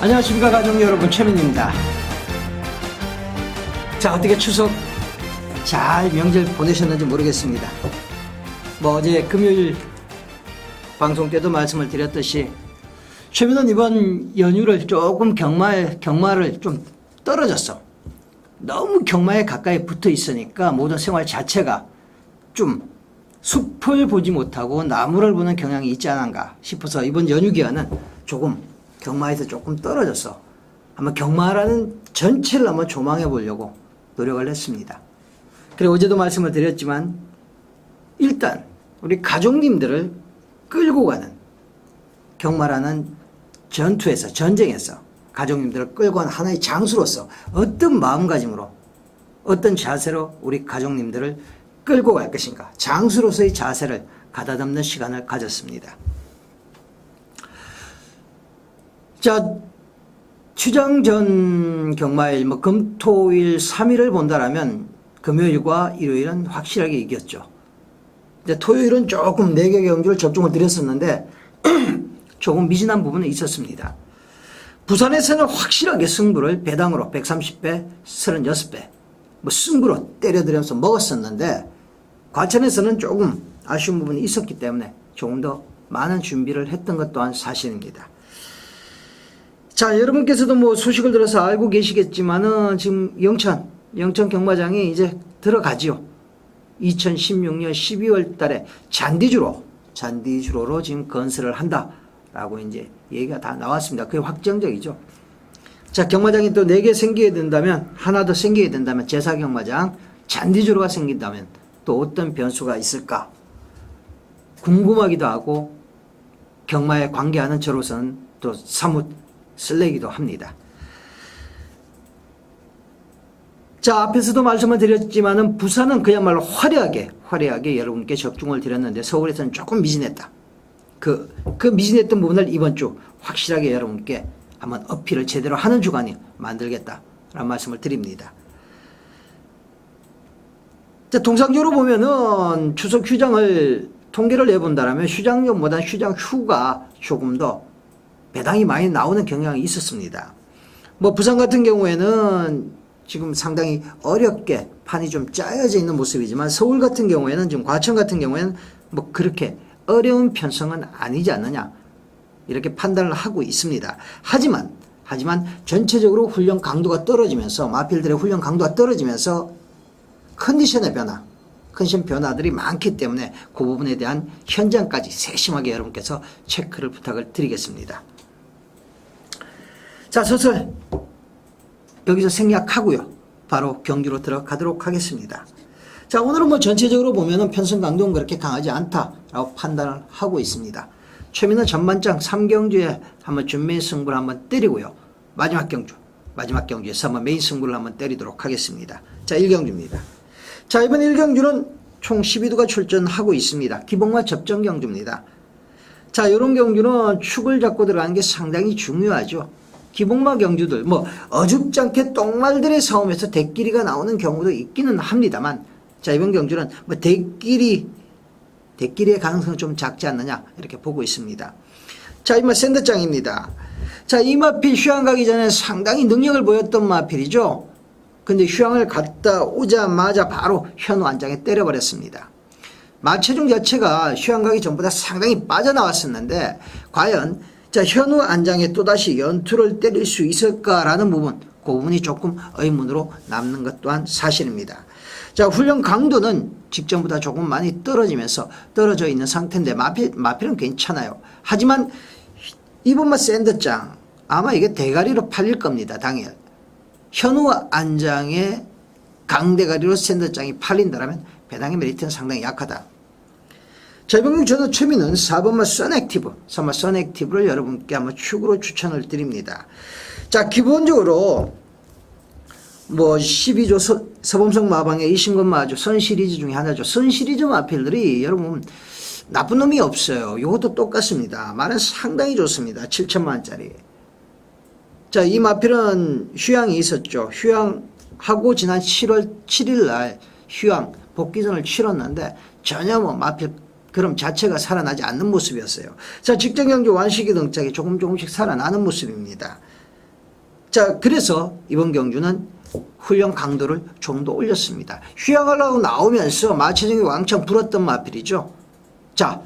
안녕하십니까 가족 여러분, 최민입니다. 자, 어떻게 추석 잘 명절 보내셨는지 모르겠습니다. 어제 금요일 방송 때도 말씀을 드렸듯이 최민은 이번 연휴를 조금 경마를 좀 떨어졌어. 너무 경마에 가까이 붙어 있으니까 모든 생활 자체가 좀 숲을 보지 못하고 나무를 보는 경향이 있지 않은가 싶어서 이번 연휴 기간은 조금 경마에서 조금 떨어졌어. 한번 경마라는 전체를 한번 조망해 보려고 노력을 했습니다. 그리고 어제도 말씀을 드렸지만 일단 우리 가족님들을 끌고 가는 경마라는 전쟁에서 가족님들을 끌고 가는 하나의 장수로서 어떤 마음가짐으로 어떤 자세로 우리 가족님들을 끌고 갈 것인가, 장수로서의 자세를 가다듬는 시간을 가졌습니다. 자, 추장 전 경마일 금토일 3일을 본다라면 금요일과 일요일은 확실하게 이겼죠. 이제 토요일은 조금 4개 경주를 접종을 드렸었는데 조금 미진한 부분은 있었습니다. 부산에서는 확실하게 승부를 배당으로 130배, 36배 승부로 때려들여서 먹었었는데 과천에서는 조금 아쉬운 부분이 있었기 때문에 조금 더 많은 준비를 했던 것 또한 사실입니다. 자, 여러분께서도 소식을 들어서 알고 계시겠지만은 지금 영천 경마장이 이제 들어가지요. 2016년 12월 달에 잔디주로로 지금 건설을 한다라고 이제 얘기가 다 나왔습니다. 그게 확정적이죠. 자, 경마장이 또 4개 생기게 된다면, 하나 더 생기게 된다면, 제사 경마장, 잔디주로가 생긴다면 또 어떤 변수가 있을까 궁금하기도 하고 경마에 관계하는 저로서는 또 사뭇 설레기도 합니다. 자, 앞에서도 말씀을 드렸지만은 부산은 그야말로 화려하게 여러분께 접종을 드렸는데 서울에서는 조금 미진했다. 그 미진했던 부분을 이번 주 확실하게 여러분께 한번 어필을 제대로 하는 주간이 만들겠다라는 말씀을 드립니다. 자, 통상적으로 보면은 추석 휴장을 통계를 내본다라면 휴장용보다 휴장 후가 조금 더 배당이 많이 나오는 경향이 있었습니다. 부산 같은 경우에는 지금 상당히 어렵게 판이 좀 짜여져 있는 모습이지만 서울 같은 경우에는 지금 과천 같은 경우에는 그렇게 어려운 편성은 아니지 않느냐 이렇게 판단을 하고 있습니다. 하지만 전체적으로 훈련 강도가 떨어지면서 마필들의 훈련 강도가 떨어지면서 컨디션 변화들이 많기 때문에 그 부분에 대한 현장까지 세심하게 여러분께서 체크를 부탁을 드리겠습니다. 자, 슬슬 여기서 생략하고요. 바로 경주로 들어가도록 하겠습니다. 자, 오늘은 전체적으로 보면은 편성 강도는 그렇게 강하지 않다라고 판단을 하고 있습니다. 최민은 전반장 3경주에 한번 준메인 승부를 한번 때리고요. 마지막 경주에서 한번 메인 승부를 한번 때리도록 하겠습니다. 자, 1경주입니다. 자, 이번 1경주는 총 12두가 출전하고 있습니다. 기복마 접전 경주입니다. 자, 이런 경주는 축을 잡고 들어가는 게 상당히 중요하죠. 기복마 경주들, 어줍지 않게 똥말들의 싸움에서 대끼리가 나오는 경우도 있기는 합니다만, 자, 이번 경주는 대끼리의 가능성은 좀 작지 않느냐, 이렇게 보고 있습니다. 자, 이마 샌드장입니다. 자, 이 마필 휴양 가기 전에 상당히 능력을 보였던 마필이죠. 근데 휴양을 갔다 오자마자 바로 현우 안장에 때려버렸습니다. 마체중 자체가 휴양 가기 전보다 상당히 빠져나왔었는데, 과연 자, 현우 안장에 또다시 연투를 때릴 수 있을까라는 부분, 그 부분이 조금 의문으로 남는 것 또한 사실입니다. 자, 훈련 강도는 직전보다 조금 많이 떨어져 있는 상태인데 마필은 괜찮아요. 하지만 이번만 샌드장 아마 이게 대가리로 팔릴 겁니다. 당일 현우 안장에 강대가리로 샌드장이 팔린다면 배당의 메리트는 상당히 약하다. 자, 이번 저는 최민은 4번마 선액티브를 여러분께 한번 축으로 추천을 드립니다. 자, 기본적으로 12조 서범석 마방의 이신건 마주 선 시리즈 중에 하나죠. 선 시리즈 마필들이 여러분 나쁜 놈이 없어요. 이것도 똑같습니다. 말은 상당히 좋습니다. 7천만원짜리. 자, 이 마필은 휴양이 있었죠. 휴양하고 지난 7월 7일 날 휴양 복귀전을 치렀는데 전혀 마필 그럼 자체가 살아나지 않는 모습이었어요. 자, 직전 경주 완식이 등짝이 조금씩 살아나는 모습입니다. 자, 그래서 이번 경주는 훈련 강도를 좀 더 올렸습니다. 휴양하려고 나오면서 마체중이 왕창 불었던 마필이죠. 자,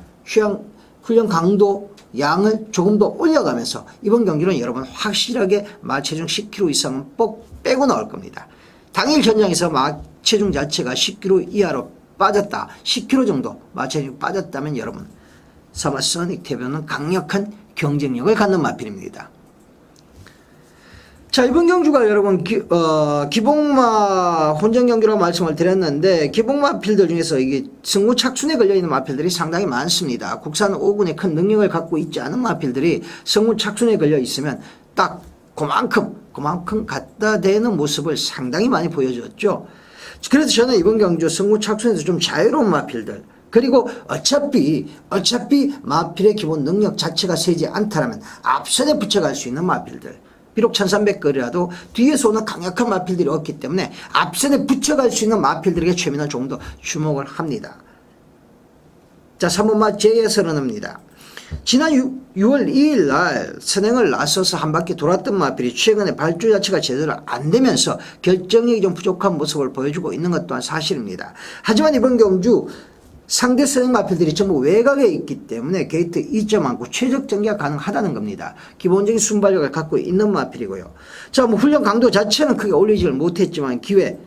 훈련 강도 양을 조금 더 올려가면서 이번 경기는 여러분 확실하게 마체중 10kg 이상은 꼭 빼고 나올 겁니다. 당일 현장에서 마체중 자체가 10kg 이하로 빠졌다. 10kg 정도 마체중이 빠졌다면 여러분 사마 소닉 태변은 강력한 경쟁력을 갖는 마필입니다. 자, 이번 경주가 여러분 기복마 혼전 경기라고 말씀을 드렸는데 기복마 필들 중에서 이게 승무 착순에 걸려있는 마필들이 상당히 많습니다. 국산 5군에 큰 능력을 갖고 있지 않은 마필들이 승무 착순에 걸려 있으면 딱 그만큼 갖다 대는 모습을 상당히 많이 보여줬죠. 그래서 저는 이번 경주 승무 착순에서 좀 자유로운 마필들, 그리고 어차피 마필의 기본 능력 자체가 세지 않다라면 앞선에 붙여갈 수 있는 마필들, 비록 1300거리라도 뒤에서 오는 강력한 마필들이 없기 때문에 앞선에 붙여갈 수 있는 마필들에게 최민은 조금 더 주목을 합니다. 자, 3번마 제예설은입니다. 지난 6월 2일 날 선행을 나서서 한 바퀴 돌았던 마필이 최근에 발주 자체가 제대로 안 되면서 결정력이 좀 부족한 모습을 보여주고 있는 것 또한 사실입니다. 하지만 이번 경주 상대 선행 마필들이 전부 외곽에 있기 때문에 게이트 2.9 최적 전개가 가능하다는 겁니다. 기본적인 순발력을 갖고 있는 마필이고요. 자, 뭐 훈련 강도 자체는 크게 올리지를 못했지만 기회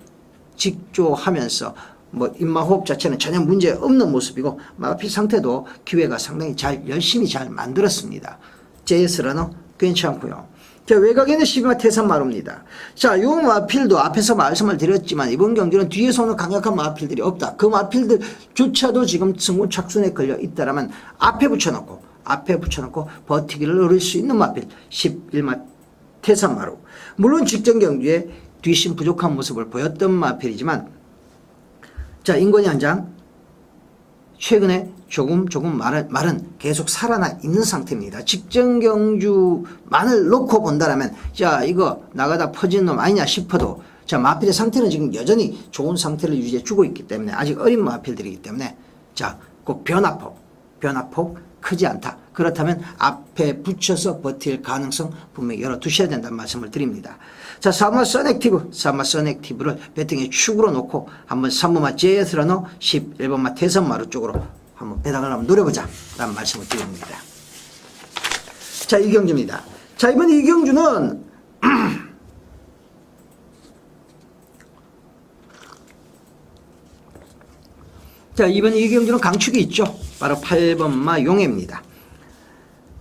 직조하면서 뭐 입마호흡 자체는 전혀 문제 없는 모습이고 마필 상태도 기회가 상당히 열심히 잘 만들었습니다. JS라는 괜찮고요. 자, 외곽에는 12마 태산마루입니다. 자, 요 마필도 앞에서 말씀을 드렸지만 이번 경기는 뒤에서 오는 강력한 마필들이 없다. 그 마필들조차도 지금 승무 착순에 걸려 있다라면 앞에 붙여놓고 버티기를 노릴 수 있는 마필 11마 태산마루. 물론 직전 경기에 뒷심 부족한 모습을 보였던 마필이지만 자, 인권이 한 장 최근에 조금 말은 계속 살아나 있는 상태입니다. 직전 경주만을 놓고 본다라면 자, 이거 나가다 퍼진 놈 아니냐 싶어도 자, 마필의 상태는 지금 여전히 좋은 상태를 유지해 주고 있기 때문에 아직 어린 마필들이기 때문에 자, 꼭 변화폭 크지 않다. 그렇다면 앞에 붙여서 버틸 가능성 분명히 열어두셔야 된다는 말씀을 드립니다. 자, 사마 선액티브를 배팅의 축으로 놓고 한번 3번마 제스라노 11번마 태선마루 쪽으로 한번 배당을 한번 노려보자 라는 말씀을 드립니다. 자, 이 경주입니다. 자, 이번 이 경주는 자, 이번 이 경주는 강축이 있죠. 바로 8번마 용해입니다.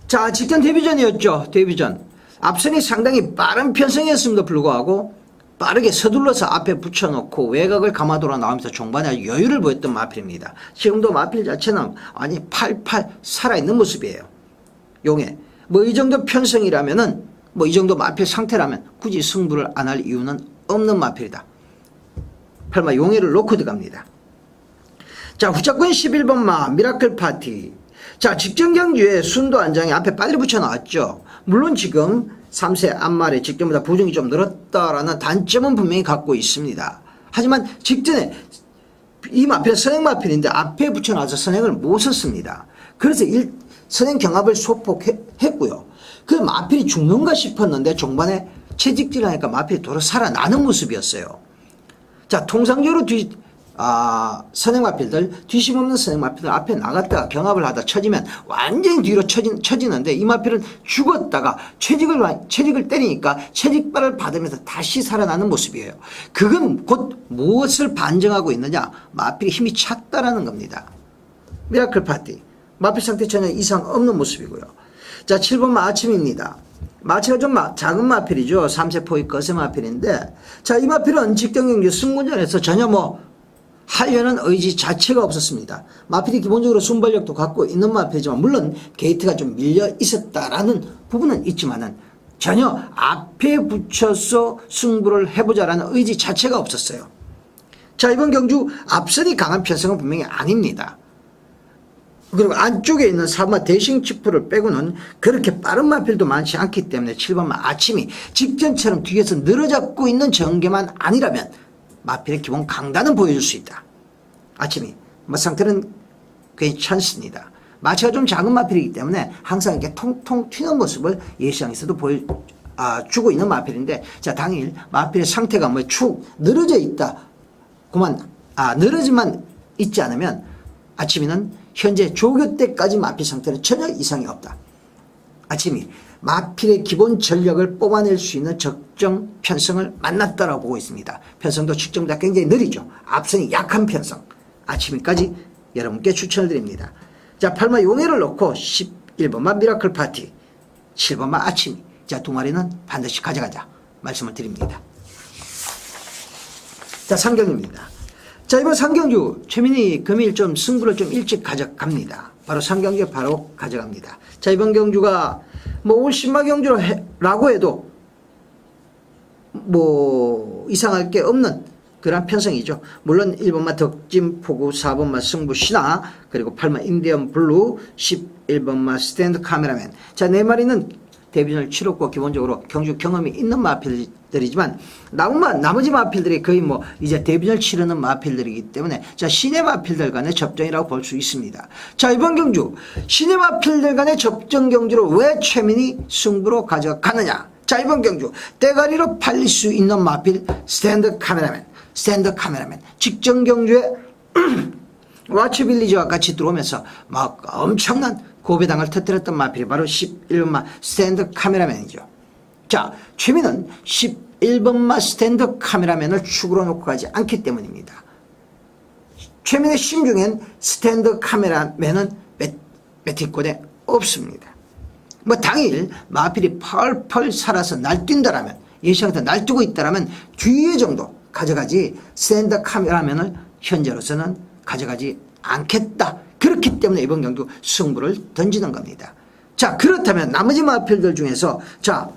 자, 직전 데뷔전이었죠. 데뷔전. 앞선이 상당히 빠른 편성이었음에도 불구하고 빠르게 서둘러서 앞에 붙여놓고 외곽을 감아돌아 나오면서 종반에 아주 여유를 보였던 마필입니다. 지금도 마필 자체는 아니 팔팔 살아있는 모습이에요. 용해. 뭐 이 정도 편성이라면은 뭐 이 정도 마필 상태라면 굳이 승부를 안 할 이유는 없는 마필이다. 8마 용해를 놓고 들어갑니다. 자, 후작권 11번마 미라클 파티. 자, 직전 경주에 순도 안장이 앞에 빨리 붙여 나왔죠. 물론 지금 3세 앞말에 직전보다 부정이 좀 늘었다라는 단점은 분명히 갖고 있습니다. 하지만 직전에 이 마필은 선행 마필인데 앞에 붙여 나와서 선행을 못 썼습니다. 그래서 선행 경합을 소폭했고요. 그 마필이 죽는가 싶었는데 종반에 채직질하니까 마필이 도로 살아나는 모습이었어요. 자, 통상적으로 선행 마필들, 뒤심 없는 선행 마필들 앞에 나갔다가 경합을 하다 처지면 완전히 뒤로 처지는데 이 마필은 죽었다가 채직을 때리니까 채직발을 받으면서 다시 살아나는 모습이에요. 그건 곧 무엇을 반증하고 있느냐? 마필이 힘이 찼다라는 겁니다. 미라클 파티. 마필 상태 전혀 이상 없는 모습이고요. 자, 7번 마침입니다. 마체가 좀 작은 마필이죠. 3세 포획 거세 마필인데 자, 이 마필은 직전 경기 승군전에서 전혀 하려는 의지 자체가 없었습니다. 마필이 기본적으로 순발력도 갖고 있는 마필이지만 물론 게이트가 좀 밀려 있었다라는 부분은 있지만은 전혀 앞에 붙여서 승부를 해보자라는 의지 자체가 없었어요. 자, 이번 경주 앞선이 강한 편성은 분명히 아닙니다. 그리고 안쪽에 있는 4번 대싱 치프를 빼고는 그렇게 빠른 마필도 많지 않기 때문에 7번 아침이 직전처럼 뒤에서 늘어잡고 있는 전개만 아니라면 마필의 기본 강단은 보여줄 수 있다. 아침이 상태는 괜찮습니다. 마체가 좀 작은 마필이기 때문에 항상 이렇게 통통 튀는 모습을 예시장에서도 주고 있는 마필인데, 자, 당일 마필의 상태가 뭐 축 늘어져 있다. 그만, 늘어지만 있지 않으면 아침이는 현재 조교 때까지 마필 상태는 전혀 이상이 없다. 아침이 마필의 기본 전력을 뽑아낼 수 있는 적정 편성을 만났다라고 보고 있습니다. 편성도 측정보다 굉장히 느리죠. 앞선이 약한 편성. 아침이까지 여러분께 추천을 드립니다. 자, 8마 용해를 넣고 11번마 미라클 파티, 7번마 아침이. 자, 두 마리는 반드시 가져가자 말씀을 드립니다. 자, 상경입니다. 자, 이번 상경주 최민희 금일 좀 승부를 좀 일찍 가져갑니다. 바로 상경주에 바로 가져갑니다. 자, 이번 경주가 뭐 올 신마 경주라고 해도 뭐 이상할 게 없는 그런 편성이죠. 물론 1번마 덕진포구, 4번마 승부신화, 그리고 8마 인디언 블루, 11번마 스탠드 카메라맨. 자, 네 마리는 데뷔전을 치렀고 기본적으로 경주 경험이 있는 마필들이지만 나머지 마필들이 거의 뭐 이제 데뷔전을 치르는 마필들이기 때문에 자, 신의 마필들 간의 접전이라고 볼 수 있습니다. 자, 이번 경주 신의 마필들 간의 접전 경주로 왜 최민희 승부로 가져가느냐. 자, 이번 경주 대가리로 팔릴 수 있는 마필 스탠드 카메라맨, 직전 경주에 와치빌리지와 같이 들어오면서 막 엄청난 고배당을 터뜨렸던 마필이 바로 11번마 스탠드 카메라맨이죠. 자, 최민은 11번마 스탠드 카메라맨을 축으로 놓고 가지 않기 때문입니다. 최민의 심중엔 스탠드 카메라맨은 배팅권에 없습니다. 뭐 당일 마필이 펄펄 살아서 날뛴다라면, 예상부터 날뛰고 있다라면 뒤에 정도 가져가지 스탠드 카메라맨을 현재로서는 가져가지 않겠다. 그렇기 때문에 이번 경주 승부를 던지는 겁니다. 자, 그렇다면 나머지 마필들 중에서 자,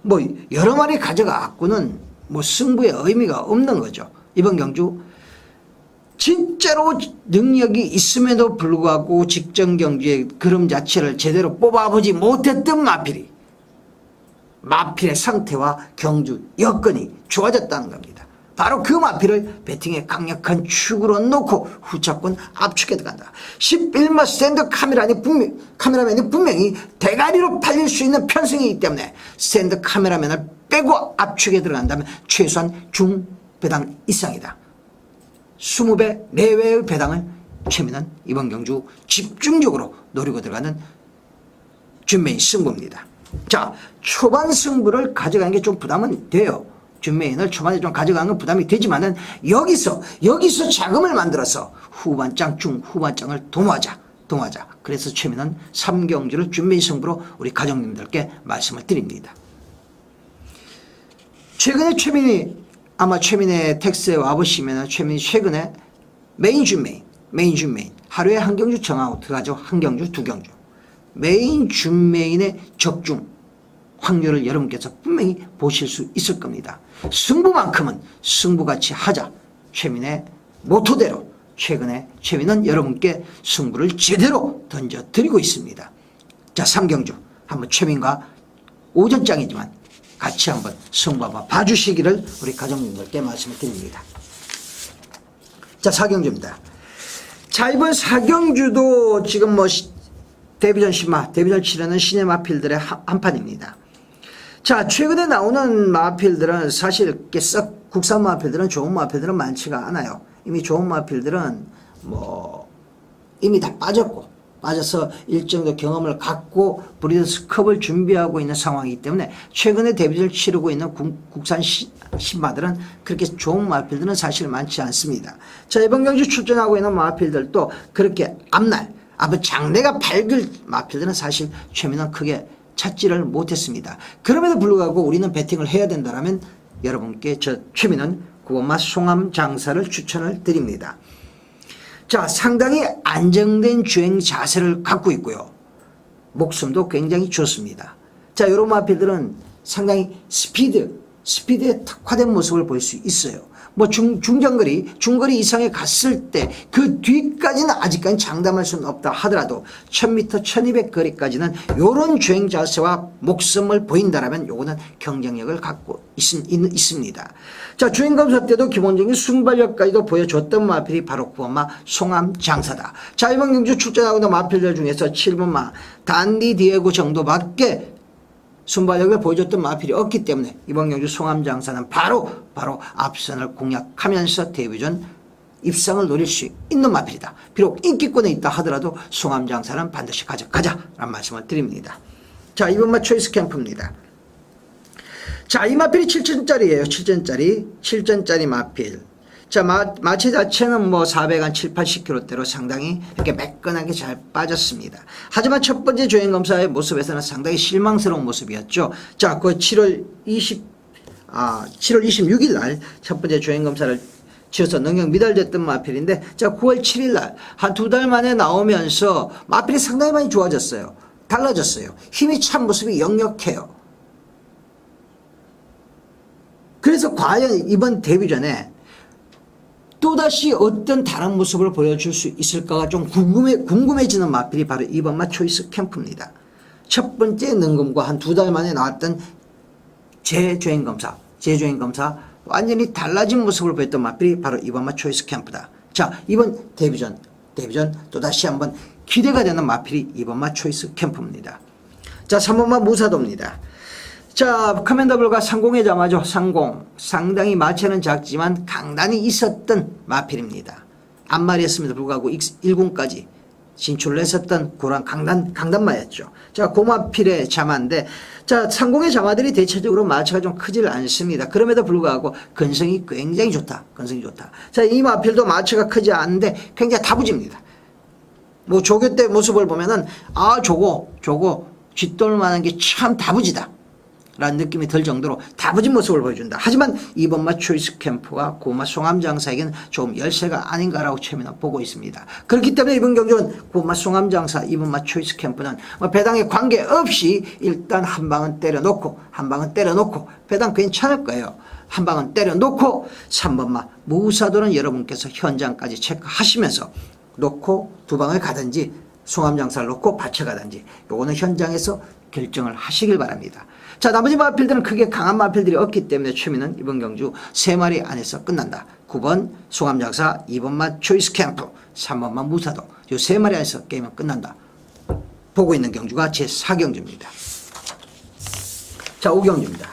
뭐 여러 마리 가져가고는 뭐 승부에 의미가 없는 거죠. 이번 경주 진짜로 능력이 있음에도 불구하고 직전 경주의 그름 자체를 제대로 뽑아보지 못했던 마필의 상태와 경주 여건이 좋아졌다는 겁니다. 바로 그 마필을 배팅에 강력한 축으로 놓고 후차권 압축해 들어간다. 11마 스탠드 카메라맨이 분명히 대가리로 팔릴 수 있는 편성이기 때문에 스탠드 카메라맨을 빼고 압축해 들어간다면 최소한 중배당 이상이다. 20배 내외의 배당을 최민은 이번 경주 집중적으로 노리고 들어가는 준메인 승부입니다. 자, 초반 승부를 가져가는 게 좀 부담은 돼요. 준메인을 초반에 좀 가져가는 건 부담이 되지만은 여기서 자금을 만들어서 후반장, 중후반장을 도모하자. 그래서 최민은 3경주를 준메인 승부로 우리 가족님들께 말씀을 드립니다. 최근에 아마 최민의 텍스에 와보시면 최민이 최근에 메인 준메인 하루에 한 경주 정하고 들어가죠. 한 경주, 두 경주. 메인 준메인의 적중 확률을 여러분께서 분명히 보실 수 있을 겁니다. 승부만큼은 승부같이 하자. 최민의 모토대로 최근에 최민은 여러분께 승부를 제대로 던져드리고 있습니다. 자, 3경주 한번 최민과 오전장이지만 같이 한번 승부 한번 봐주시기를 우리 가족님들께 말씀을 드립니다. 자, 4경주입니다. 자, 이번 4경주도 지금 뭐 데뷔전 치르는 신의 마필들의 한판입니다. 자, 최근에 나오는 마필들은 사실 썩 국산 마필들은 좋은 마필들은 많지가 않아요. 이미 좋은 마필들은 뭐 이미 다 빠져서 일정도 경험을 갖고 브리더스컵을 준비하고 있는 상황이기 때문에 최근에 데뷔를 치르고 있는 국산 신마들은 그렇게 좋은 마필들은 사실 많지 않습니다. 자, 이번 경주 출전하고 있는 마필들도 그렇게 앞으로 장래가 밝을 마필들은 사실 최민은 크게 찾지를 못했습니다. 그럼에도 불구하고 우리는 배팅을 해야 된다면 여러분께 저 최민은 9번마 송암 장사를 추천을 드립니다. 자, 상당히 안정된 주행 자세를 갖고 있고요. 목숨도 굉장히 좋습니다. 자, 이런 마필들은 상당히 스피드에 특화된 모습을 볼 수 있어요. 뭐 중거리 이상에 갔을 때 그 뒤까지는 아직까지 장담할 수는 없다 하더라도 1000m, 1200 거리까지는 요런 주행 자세와 목숨을 보인다라면 요거는 경쟁력을 갖고 있습니다. 자, 주행 검사 때도 기본적인 순발력까지도 보여줬던 마필이 바로 9번마 송암 장사다. 자, 이번 경주 출전하고 있는 마필들 중에서 7번마 단디 디에고 정도밖에 순발력을 보여줬던 마필이 없기 때문에 이번 경주 송암장사는 바로 앞선을 공략하면서 데뷔전 입상을 노릴 수 있는 마필이다. 비록 인기권에 있다 하더라도 송암장사는 반드시 가져가자라는 말씀을 드립니다. 자, 이번 마 초이스 캠프입니다. 자, 이 마필이 7천짜리예요. 7천짜리 마필. 자, 마체 자체는 뭐 400한 7, 80kg대로 상당히 이렇게 매끈하게 잘 빠졌습니다. 하지만 첫 번째 조행검사의 모습에서는 상당히 실망스러운 모습이었죠. 자, 그 7월 26일 날 첫 번째 조행검사를 지어서 능력 미달됐던 마필인데, 자, 9월 7일 날 한 2달 만에 나오면서 마필이 상당히 많이 좋아졌어요. 달라졌어요. 힘이 찬 모습이 역력해요. 그래서 과연 이번 데뷔전에 또다시 어떤 다른 모습을 보여줄 수 있을까가 좀 궁금해지는 마필이 바로 이번 마 초이스 캠프입니다. 첫 번째 능금과 한 2달 만에 나왔던 재조행검사 완전히 달라진 모습을 보였던 마필이 바로 이번 마 초이스 캠프다. 자, 이번 데뷔전 또다시 한번 기대가 되는 마필이 이번 마 초이스 캠프입니다. 자, 3번마 무사도입니다. 자, 커맨더블과 상공의 자마죠. 상당히 마체는 작지만 강단이 있었던 마필입니다. 앞마리였음에도 불구하고 1군까지 진출을 했었던 그런 강단마였죠. 자, 고마필의 자마인데, 자, 상공의 자마들이 대체적으로 마체가 좀 크질 않습니다. 그럼에도 불구하고 근성이 굉장히 좋다. 자, 이 마필도 마체가 크지 않은데 굉장히 다부집니다. 뭐 조교 때 모습을 보면은 저거 쥐돌만한 게 참 다부지다 라는 느낌이 들 정도로 다부진 모습을 보여준다. 하지만 이번 마 초이스 캠프와 고마 송암장사에게는 좀 열세가 아닌가라고 최민아 보고 있습니다. 그렇기 때문에 이번 경주는 고마 송암장사 이번 마 초이스 캠프는 배당에 관계없이 일단 한 방은 때려놓고 배당 괜찮을 거예요. 한 방은 때려놓고 3번마 무사도는 여러분께서 현장까지 체크하시면서 놓고 두 방을 가든지 송암장사를 놓고 밭에 가든지 요거는 현장에서 결정을 하시길 바랍니다. 자, 나머지 마필들은 크게 강한 마필들이 없기 때문에 최민은 이번 경주 3마리 안에서 끝난다. 9번 송암장사, 2번 마 초이스 캠프, 3번 마 무사도 요 3마리 안에서 게임은 끝난다. 보고 있는 경주가 제4경주입니다. 자, 5경주입니다.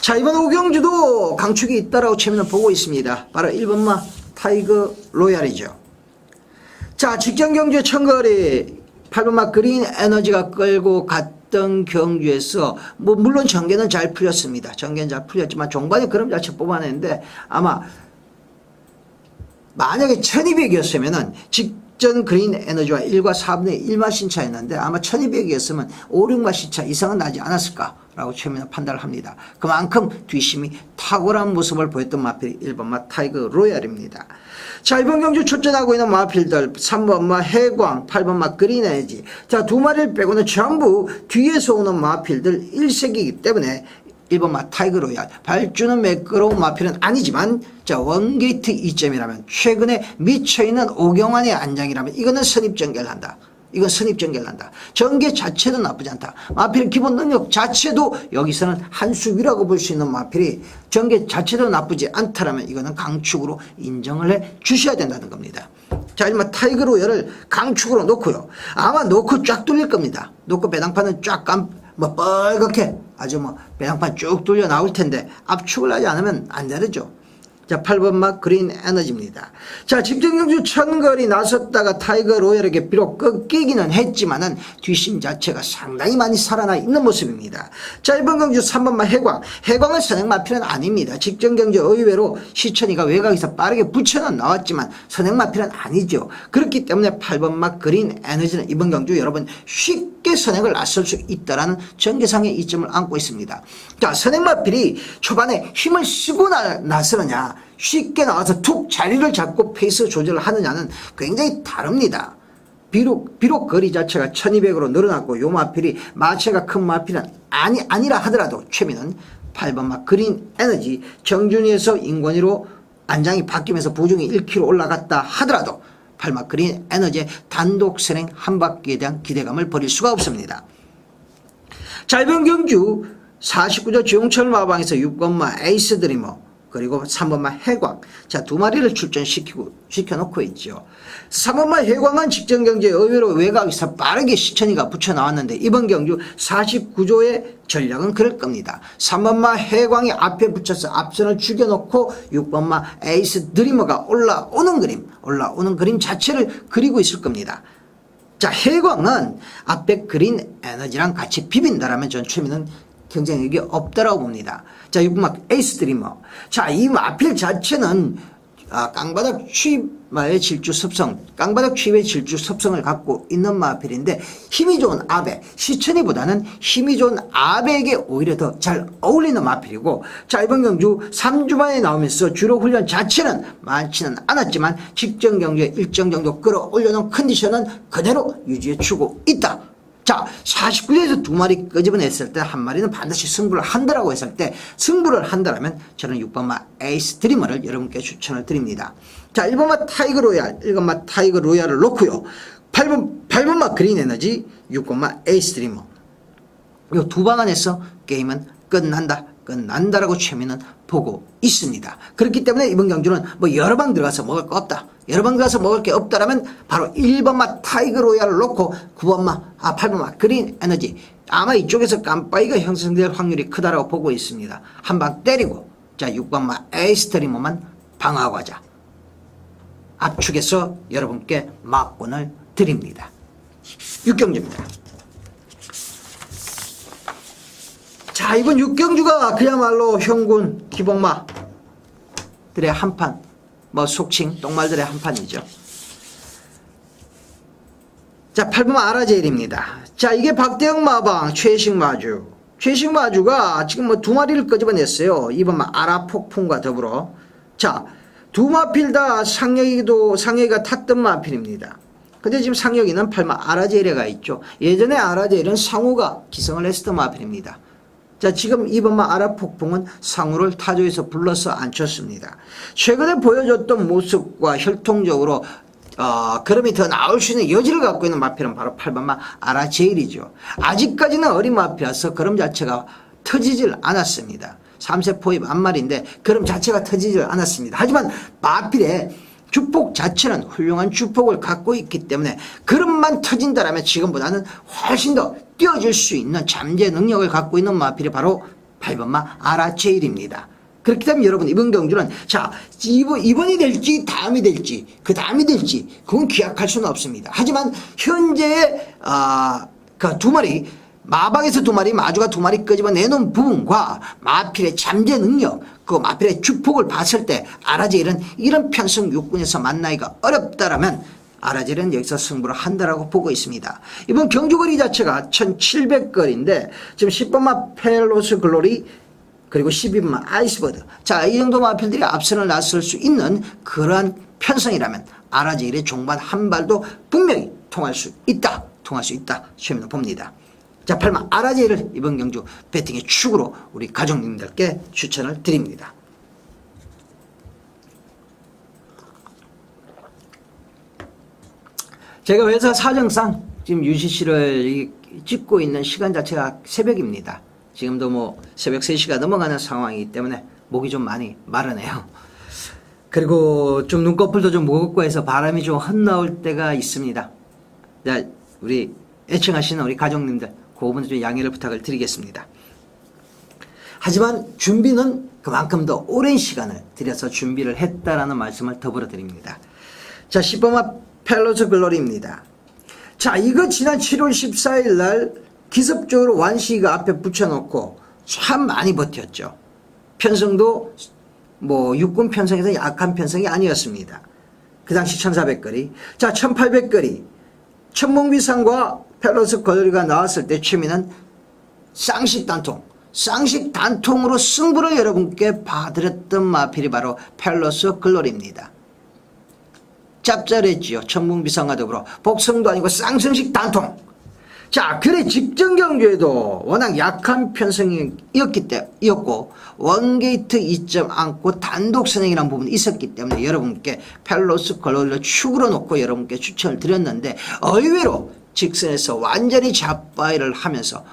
자, 이번 5경주도 강축이 있다라고 최민은 보고 있습니다. 바로 1번 마 타이거 로얄이죠. 자, 직전 경주의 천거리 8번 마 그린 에너지가 끌고 갔던 경주에서 물론 전개는 잘 풀렸습니다. 전개는 잘 풀렸지만 종반에 그럼 자체 뽑아냈는데 아마 만약에 1200이었으면은 직전 그린 에너지와 1과 4분의 1마 신차였는데 아마 1200이었으면 5, 6마 신차 이상은 나지 않았을까라고 최민은 판단을 합니다. 그만큼 뒷심이 탁월한 모습을 보였던 마필이 1번 마 타이거 로얄입니다. 자, 이번 경주 출전하고 있는 마필들 3번 마 해광, 8번 마 그린 에너지. 자, 두 마리를 빼고는 전부 뒤에서 오는 마필들 1색이기 때문에 1번 마 타이거 로얄. 발주는 매끄러운 마필은 아니지만 자, 원게이트 이점이라면 최근에 미쳐있는 오경환의 안장이라면 이거는 선입전개를 한다. 이건 선입전개를 한다. 전개 자체도 나쁘지 않다. 마필 기본 능력 자체도 여기서는 한 수위라고 볼 수 있는 마필이 전개 자체도 나쁘지 않다라면 이거는 강축으로 인정을 해 주셔야 된다는 겁니다. 자, 일단 타이거 로얄을 강축으로 놓고요. 아마 놓고 쫙 뚫릴 겁니다. 놓고 배당판은 쫙 빨갛게 아주 배당판 쭉 뚫려 나올 텐데 압축을 하지 않으면 안 되죠. 자, 8번 마 그린 에너지입니다. 자, 직전 경주 천거리 나섰다가 타이거 로얄에게 비록 꺾이기는 했지만은 뒷심 자체가 상당히 많이 살아나 있는 모습입니다. 자, 이번 경주 3번 마 해광은 선행 마필은 아닙니다. 직전 경주 의외로 시천이가 외곽에서 빠르게 붙여는 나왔지만 선행 마필은 아니죠. 그렇기 때문에 8번 마 그린 에너지는 이번 경주 여러분 쉽게 선행을 나설 수 있다라는 전개상의 이점을 안고 있습니다. 자, 선행 마필이 초반에 힘을 쓰고 나서느냐 쉽게 나와서 툭 자리를 잡고 페이스 조절을 하느냐는 굉장히 다릅니다. 비록 거리 자체가 1200으로 늘어났고 요 마필이 마체가 큰 마필은 아니라 하더라도 최민은 8번 마 그린 에너지 정준이에서 인권위로 안장이 바뀌면서 보중이 1kg 올라갔다 하더라도 8마 그린 에너지의 단독 선행 한 바퀴에 대한 기대감을 버릴 수가 없습니다. 자, 이번 경주 49조 지용철 마방에서 6번마 에이스 드리머 그리고 3번마 해광. 자, 두 마리를 시켜놓고 있죠. 3번마 해광은 직전경주에 의외로 외곽에서 빠르게 시천이가 붙여 나왔는데 이번 경주 49조의 전략은 그럴 겁니다. 3번마 해광이 앞에 붙여서 앞선을 죽여놓고 6번마 에이스 드리머가 올라오는 그림 자체를 그리고 있을 겁니다. 자, 해광은 앞에 그린 에너지랑 같이 비빈다라면 전 최민은 경쟁력이 없다라고 봅니다. 자, 6번마 에이스 드리머. 자, 이 마필 자체는 깡바닥 취입의 질주 습성을 갖고 있는 마필인데 힘이 좋은 아베, 시천이보다는 힘이 좋은 아베에게 오히려 더 잘 어울리는 마필이고, 자, 이번 경주 3주 만에 나오면서 주로 훈련 자체는 많지는 않았지만 직전 경주에 일정 정도 끌어올려놓은 컨디션은 그대로 유지해 주고 있다. 자, 49조에서 두 마리 끄집어냈을 때 한 마리는 반드시 승부를 한다라고 했을 때 승부를 한다라면 저는 6번마 에이스 드리머를 여러분께 추천을 드립니다. 자, 1번마 타이거 로얄, 1번마 타이거 로얄을 놓고요. 8번마 그린 에너지, 6번마 에이스 드리머. 이 두 방 안에서 게임은 끝난다라고 최민은 보고 있습니다. 그렇기 때문에 이번 경주는 뭐 여러 방 들어가서 먹을 거 없다. 여러 방 들어가서 먹을 게 없다라면 바로 1번마 타이거 로얄을 놓고 8번마 그린 에너지. 아마 이쪽에서 깜빡이가 형성될 확률이 크다라고 보고 있습니다. 한 방 때리고, 자, 6번마 에이스 드리머만 방어하고 하자. 압축해서 여러분께 막권을 드립니다. 6경주입니다. 자, 이번 6경주가 그야말로 형군 기복마들의 한판, 뭐 속칭 똥말들의 한판이죠. 자, 8번마 아라제일입니다. 자, 이게 박대영 마방 최식 마주가 지금 뭐 두 마리를 끄집어냈어요. 2번마 아라폭풍과 더불어. 자, 두 마필 다 상혁이가 탔던 마필입니다. 근데 지금 상혁이는 8번 아라제일에가 있죠. 예전에 아라제일은 상우가 기성을 했었던 마필입니다. 자, 지금 2번마 아라폭풍은 상우를 타조에서 불러서 앉혔습니다. 최근에 보여줬던 모습과 혈통적으로 그럼이 더 나올 수 있는 여지를 갖고 있는 마필은 바로 8번마 아라제일이죠. 아직까지는 어린 마필이라서 그럼 자체가 터지질 않았습니다. 3세 포입 앞말인데 그럼 자체가 터지질 않았습니다. 하지만 마필의 주폭 자체는 훌륭한 주폭을 갖고 있기 때문에 그럼만 터진다라면 지금보다는 훨씬 더 뛰어질 수 있는 잠재 능력을 갖고 있는 마필이 바로 8번마 아라제일입니다. 그렇기 때문에 여러분 이번 경주는 자, 이번이 될지 다음이 될지 그 다음이 될지 그건 기약할 수는 없습니다. 하지만 현재의 그 두 마리 마방에서 두 마리, 마주가 두 마리 끄집어 내놓은 부분과 마필의 잠재 능력, 그 마필의 주폭을 봤을 때 아라제일은 이런 편성 육군에서 만나기가 어렵다라면 아라제일은 여기서 승부를 한다라고 보고 있습니다. 이번 경주거리 자체가 1700거리인데 지금 10번마 펠로스 글로리 그리고 12번마 아이스버드. 자, 이 정도 마필들이 앞선을 나설 수 있는 그러한 편성이라면 아라제일의 종반 한 발도 분명히 통할 수 있다. 최민호 봅니다. 자, 8번 아라제일을 이번 경주 배팅의 축으로 우리 가족님들께 추천을 드립니다. 제가 회사 사정상 지금 UCC를 찍고 있는 시간 자체가 새벽입니다. 지금도 뭐 새벽 3시가 넘어가는 상황이기 때문에 목이 좀 많이 마르네요. 그리고 좀 눈꺼풀도 좀 무겁고 해서 바람이 좀 헛나올 때가 있습니다. 자, 우리 애청하시는 우리 가족님들 그 부분 좀 양해를 부탁을 드리겠습니다. 하지만 준비는 그만큼 더 오랜 시간을 들여서 준비를 했다라는 말씀을 더불어 드립니다. 자, 10번마 펠로스 글로리입니다. 자, 이거 지난 7월 14일 날 기습적으로 완시가 앞에 붙여놓고 참 많이 버텼죠. 편성도 뭐 육군 편성에서 약한 편성이 아니었습니다. 그 당시 1400거리. 자, 1800거리. 천몽비상과 펠로스 글로리가 나왔을 때 최민은 쌍식 단통으로 승부를 여러분께 봐드렸던 마필이 바로 펠로스 글로리입니다. 짭짤했지요. 천몽비상과 더불어 복성도 아니고 쌍승식 단통. 자, 그래 직전 경주에도 워낙 약한 편성이었고 원게이트 2점 안고 단독 선행이라는 부분이 있었기 때문에 여러분께 펠로스 글로리를 축으로 놓고 여러분께 추천을 드렸는데 의외로 직선에서 완전히 잡바이를 하면서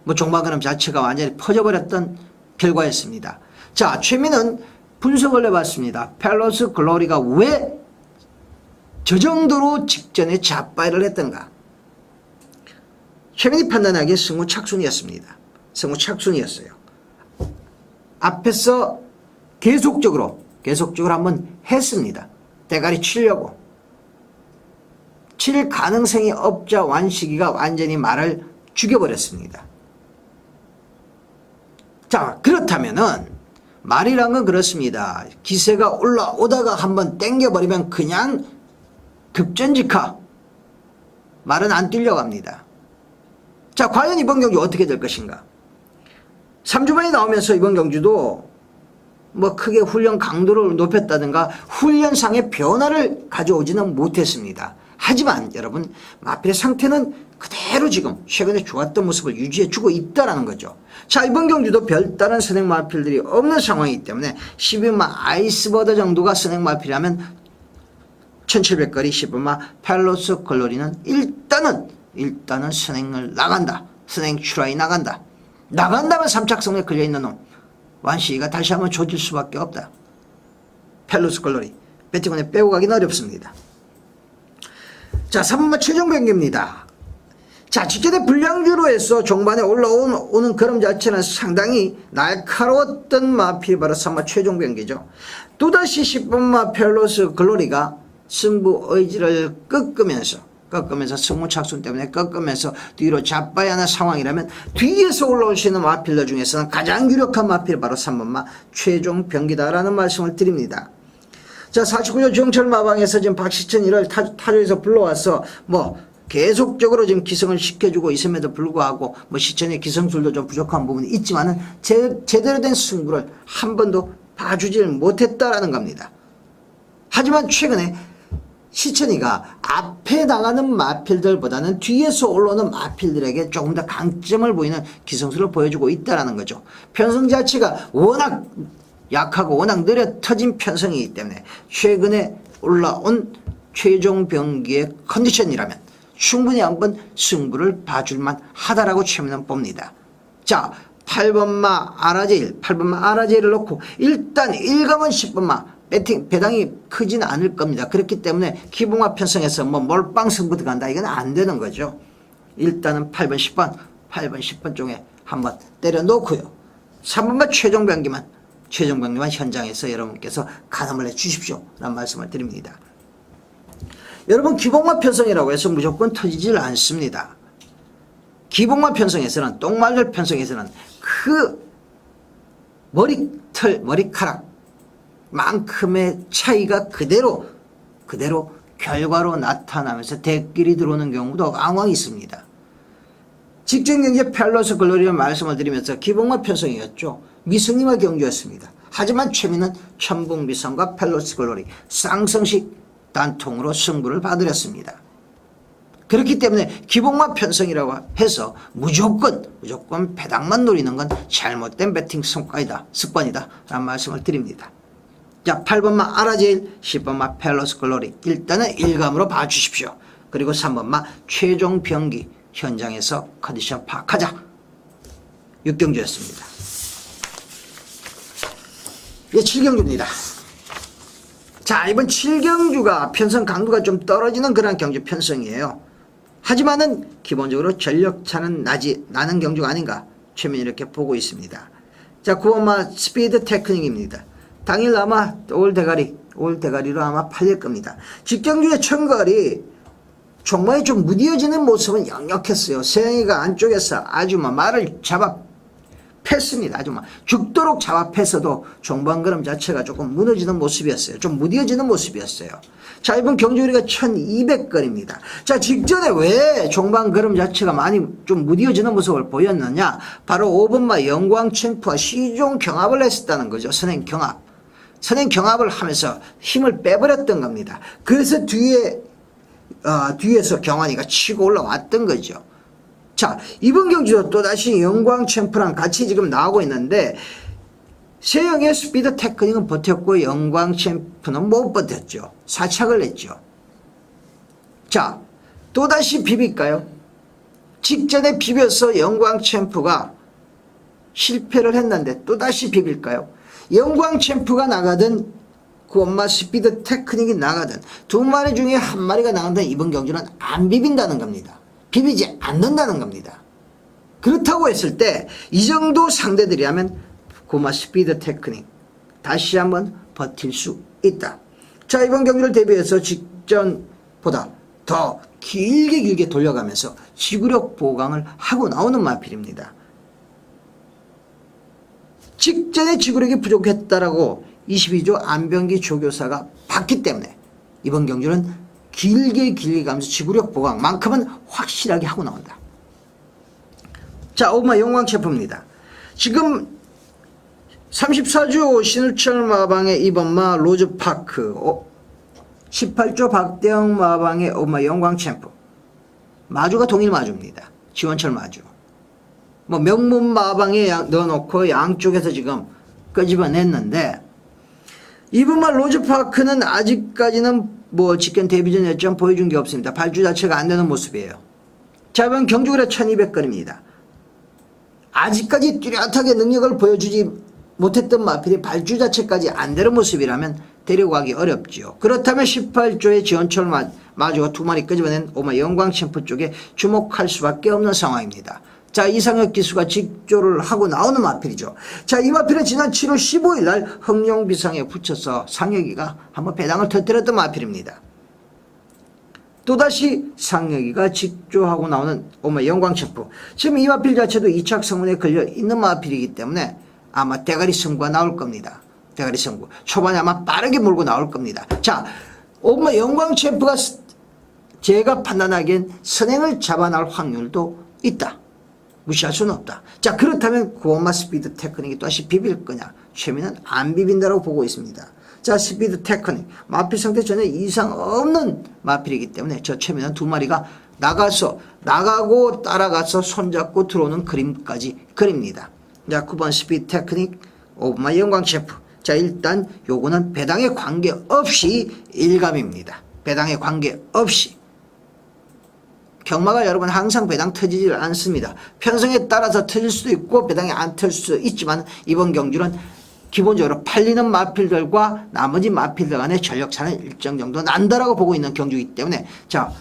뭐 종마그램 자체가 완전히 퍼져버렸던 결과였습니다. 자, 최민은 분석을 해봤습니다. 펠로스 글로리가 왜 저 정도로 직전에 잡바이를 했던가. 최민이 판단하기에 승우착순이었습니다. 승우착순이었어요. 앞에서 계속적으로 한번 했습니다. 대가리 치려고. 칠 가능성이 없자 완식이가 완전히 말을 죽여버렸습니다. 자, 그렇다면은 말이란 건 그렇습니다. 기세가 올라오다가 한번 땡겨버리면 그냥 급전직하. 말은 안 뛰려갑니다. 자, 과연 이번 경주 어떻게 될 것인가? 3주 만에 나오면서 이번 경주도 뭐 크게 훈련 강도를 높였다든가 훈련상의 변화를 가져오지는 못했습니다. 하지만 여러분, 마필의 상태는 그대로 지금 최근에 좋았던 모습을 유지해주고 있다는 거죠. 자, 이번 경주도 별다른 선행 마필들이 없는 상황이기 때문에 12마 아이스버드 정도가 선행 마필이라면 1700거리 10마 펠로스 글로리는 일단은 선행을 나간다. 선행 출하에 나간다. 나간다면 3착성에 걸려있는 놈 완시가 다시 한번 조질 수밖에 없다. 펠로스 글로리 배팅원에 빼고 가기는 어렵습니다. 자, 3번마 최종 변기입니다. 자, 직전에 불량주로 해서 종반에 올라오는 걸음 자체는 상당히 날카로웠던 마필이 바로 3번 최종 변기죠. 또다시 10번마 펠로스 글로리가 승부 의지를 꺾으면서 승무착순 때문에 꺾으면서 뒤로 잡아야 하는 상황이라면 뒤에서 올라올 수 있는 마필들 중에서는 가장 유력한 마필이 바로 3번마 최종 병기다라는 말씀을 드립니다. 자, 49조 정철 마방에서 지금 박시천이를 타조에서 불러와서 뭐 계속적으로 지금 기승을 시켜주고 있음에도 불구하고 뭐 시천의 기성술도 좀 부족한 부분이 있지만은 제대로 된 승부를 한 번도 봐주질 못했다라는 겁니다. 하지만 최근에 시천이가 앞에 나가는 마필들보다는 뒤에서 올라오는 마필들에게 조금 더 강점을 보이는 기성수를 보여주고 있다는 거죠. 편성 자체가 워낙 약하고 워낙 느려 터진 편성이기 때문에 최근에 올라온 최종 병기의 컨디션이라면 충분히 한번 승부를 봐줄만 하다라고 최민은 봅니다. 자, 8번마 아라제일을 놓고 일단 1감은 10번마 배당이 크지는 않을 겁니다. 그렇기 때문에 기봉화 편성에서 뭐 몰빵 승부 들어간다 이건 안 되는 거죠. 일단은 8번 10번 쪽에 한번 때려놓고요. 3번만 최종 병기만 현장에서 여러분께서 가늠을 해 주십시오 라는 말씀을 드립니다. 여러분, 기봉화 편성이라고 해서 무조건 터지질 않습니다. 기봉화 편성에서는 똥말들 편성에서는 그 머리카락 만큼의 차이가 그대로 결과로 나타나면서 대끼리 들어오는 경우도 왕왕 있습니다. 직전경제 펠로스 글로리를 말씀을 드리면서 기봉화 편성이었죠. 미승리와 경주였습니다. 하지만 최민은 천북미성과 펠로스 글로리 쌍성식 단통으로 승부를 받으렸습니다. 그렇기 때문에 기봉화 편성이라고 해서 무조건 배당만 노리는 건 잘못된 배팅 습관이다 라는 말씀을 드립니다. 자, 8번마 아라제일, 10번마 펠로스 글로리 일단은 1감으로 봐주십시오. 그리고 3번마 최종 병기 현장에서 컨디션 파악하자. 6경주였습니다. 이제 7경주입니다. 자, 이번 7경주가 편성 강도가 좀 떨어지는 그런 경주 편성이에요. 하지만은 기본적으로 전력차는 나는 경주가 아닌가 최민이 이렇게 보고 있습니다. 자, 9번마 스피드 테크닉입니다. 당일 아마 올 대가리로 아마 팔릴 겁니다. 직경주의 천거리 종마에 좀 무뎌지는 모습은 역력했어요. 세영이가 안쪽에서 아주 말을 잡아 팼습니다. 아주 죽도록 잡아 팼어도 종반 걸음 자체가 조금 무너지는 모습이었어요. 좀 무뎌지는 모습이었어요. 자, 이번 경주거리가 1200거리입니다. 자, 직전에 왜 종반 걸음 자체가 많이 좀 무뎌지는 모습을 보였느냐? 바로 5번마 영광챔프와 시종 경합을 했었다는 거죠. 선행 경합을 하면서 힘을 빼버렸던 겁니다. 그래서 뒤에서 경환이가 치고 올라왔던 거죠. 자, 이번 경주도 또다시 영광챔프랑 같이 지금 나오고 있는데 세영의 스피드 테크닉은 버텼고 영광챔프는 못 버텼죠. 사착을 했죠. 자, 또다시 비빌까요? 직전에 비벼서 영광챔프가 실패를 했는데 또다시 비빌까요? 영광 챔프가 나가든 구원마 스피드 테크닉이 나가든 두 마리 중에 한 마리가 나간다면 이번 경주는 안 비빈다는 겁니다. 비비지 않는다는 겁니다. 그렇다고 했을 때 이 정도 상대들이라면 구원마 스피드 테크닉 다시 한번 버틸 수 있다. 자, 이번 경주를 대비해서 직전보다 더 길게 돌려가면서 지구력 보강을 하고 나오는 마필입니다. 직전에 지구력이 부족했다라고 22조 안병기 조교사가 봤기 때문에 이번 경주는 길게 가면서 지구력 보강만큼은 확실하게 하고 나온다. 자, 오마 영광 챔프입니다. 지금 34조 신우철 마방의 이번마 로즈파크, 18조 박대영 마방의 오마 영광 챔프, 마주가 동일 마주입니다. 지원철 마주. 뭐 명문 마방에 넣어놓고 양쪽에서 지금 끄집어냈는데, 이번마 로즈파크는 아직까지는 뭐 직견 데뷔전 여점 보여준 게 없습니다. 발주 자체가 안 되는 모습이에요. 자, 이번 경주거래 1200건입니다. 아직까지 뚜렷하게 능력을 보여주지 못했던 마필이 발주 자체까지 안 되는 모습이라면 데려가기 어렵지요. 그렇다면 18조의 지원철 마주가 두 마리 끄집어낸 오마 영광 챔프 쪽에 주목할 수밖에 없는 상황입니다. 자, 이상혁 기수가 직조를 하고 나오는 마필이죠. 자, 이 마필은 지난 7월 15일 날 흥룡비상에 붙여서 상혁이가 한번 배당을 터뜨렸던 마필입니다. 또다시 상혁이가 직조하고 나오는 오마 영광 챔프. 지금 이 마필 자체도 2착 성문에 걸려 있는 마필이기 때문에 아마 대가리 승부가 나올 겁니다. 대가리 승부. 초반에 아마 빠르게 몰고 나올 겁니다. 자, 오마 영광 챔프가 제가 판단하기엔 선행을 잡아날 확률도 있다. 무시할 수는 없다. 자, 그렇다면 구원마 스피드 테크닉이 또다시 비빌 거냐? 최민은 안 비빈다라고 보고 있습니다. 자, 스피드 테크닉. 마필 상태 전혀 이상 없는 마필이기 때문에 저 최민은 두 마리가 나가고 따라가서 손잡고 들어오는 그림까지 그립니다. 자, 9번 스피드 테크닉, 오마 영광 챔프. 자, 일단 요거는 배당에 관계없이 일감입니다. 배당에 관계없이. 경마가 여러분 항상 배당 터지질 않습니다. 편성에 따라서 터질 수도 있고 배당이 안 터질 수도 있지만 이번 경주는 기본적으로 팔리는 마필들과 나머지 마필들 간의 전력차는 일정 정도 난다라고 보고 있는 경주이기 때문에 자,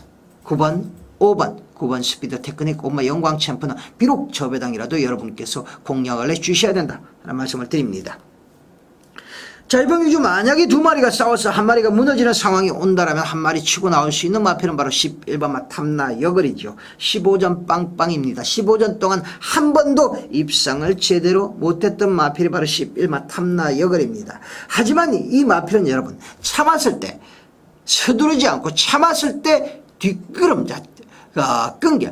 9번, 9번 스피드 테크닉 오마 영광 챔프는 비록 저배당이라도 여러분께서 공략을 해주셔야 된다는 말씀을 드립니다. 자, 이번 경주 만약에 두 마리가 싸워서 한 마리가 무너지는 상황이 온다라면 한 마리 치고 나올 수 있는 마필은 바로 11번마 탐나 여걸이죠. 15전 빵빵입니다. 15전 동안 한 번도 입상을 제대로 못했던 마필이 바로 11마 탐나 여걸입니다. 하지만 이 마필은 여러분 참았을 때 서두르지 않고 참았을 때 뒷걸음 끈겨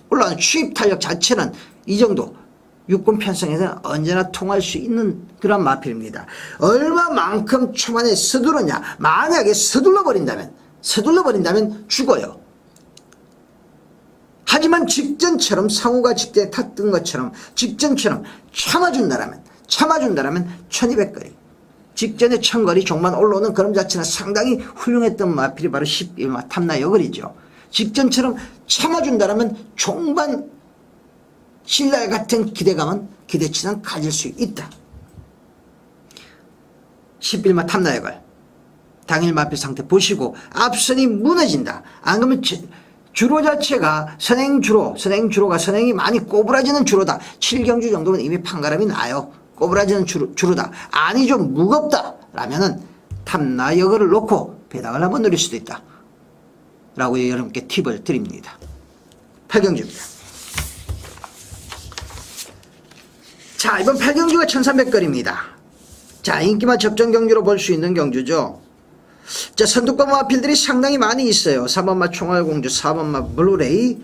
올라오는 추입 탄력 자체는 이 정도 육군 편성에서는 언제나 통할 수 있는 그런 마필입니다. 얼마만큼 초반에 서두르냐. 만약에 서둘러 버린다면 죽어요. 하지만 직전처럼 상우가 직전에 탔던 것처럼 직전처럼 참아준다라면 1200거리 직전에 1000거리 종만 올라오는 그런 자체는 상당히 훌륭했던 마필이 바로 11마 탐나 여걸이죠. 직전처럼 참아준다라면 종반 신랄 같은 기대치는 가질 수 있다. 11마 탐나여걸 당일 마필 상태 보시고 앞선이 무너진다. 안 그러면 주로 자체가 선행주로가 선행이 많이 꼬부라지는 주로다. 7경주 정도면 이미 판가름이 나요. 꼬부라지는 주로다. 아니 좀 무겁다 라면은 탐나여걸을 놓고 배당을 한번 노릴 수도 있다 라고 여러분께 팁을 드립니다. 8경주입니다. 자, 이번 8경주가 1300거리입니다. 자, 인기만 접전 경주로 볼 수 있는 경주죠. 자, 선두권 마필들이 상당히 많이 있어요. 3번마 총알공주, 4번마 블루레이,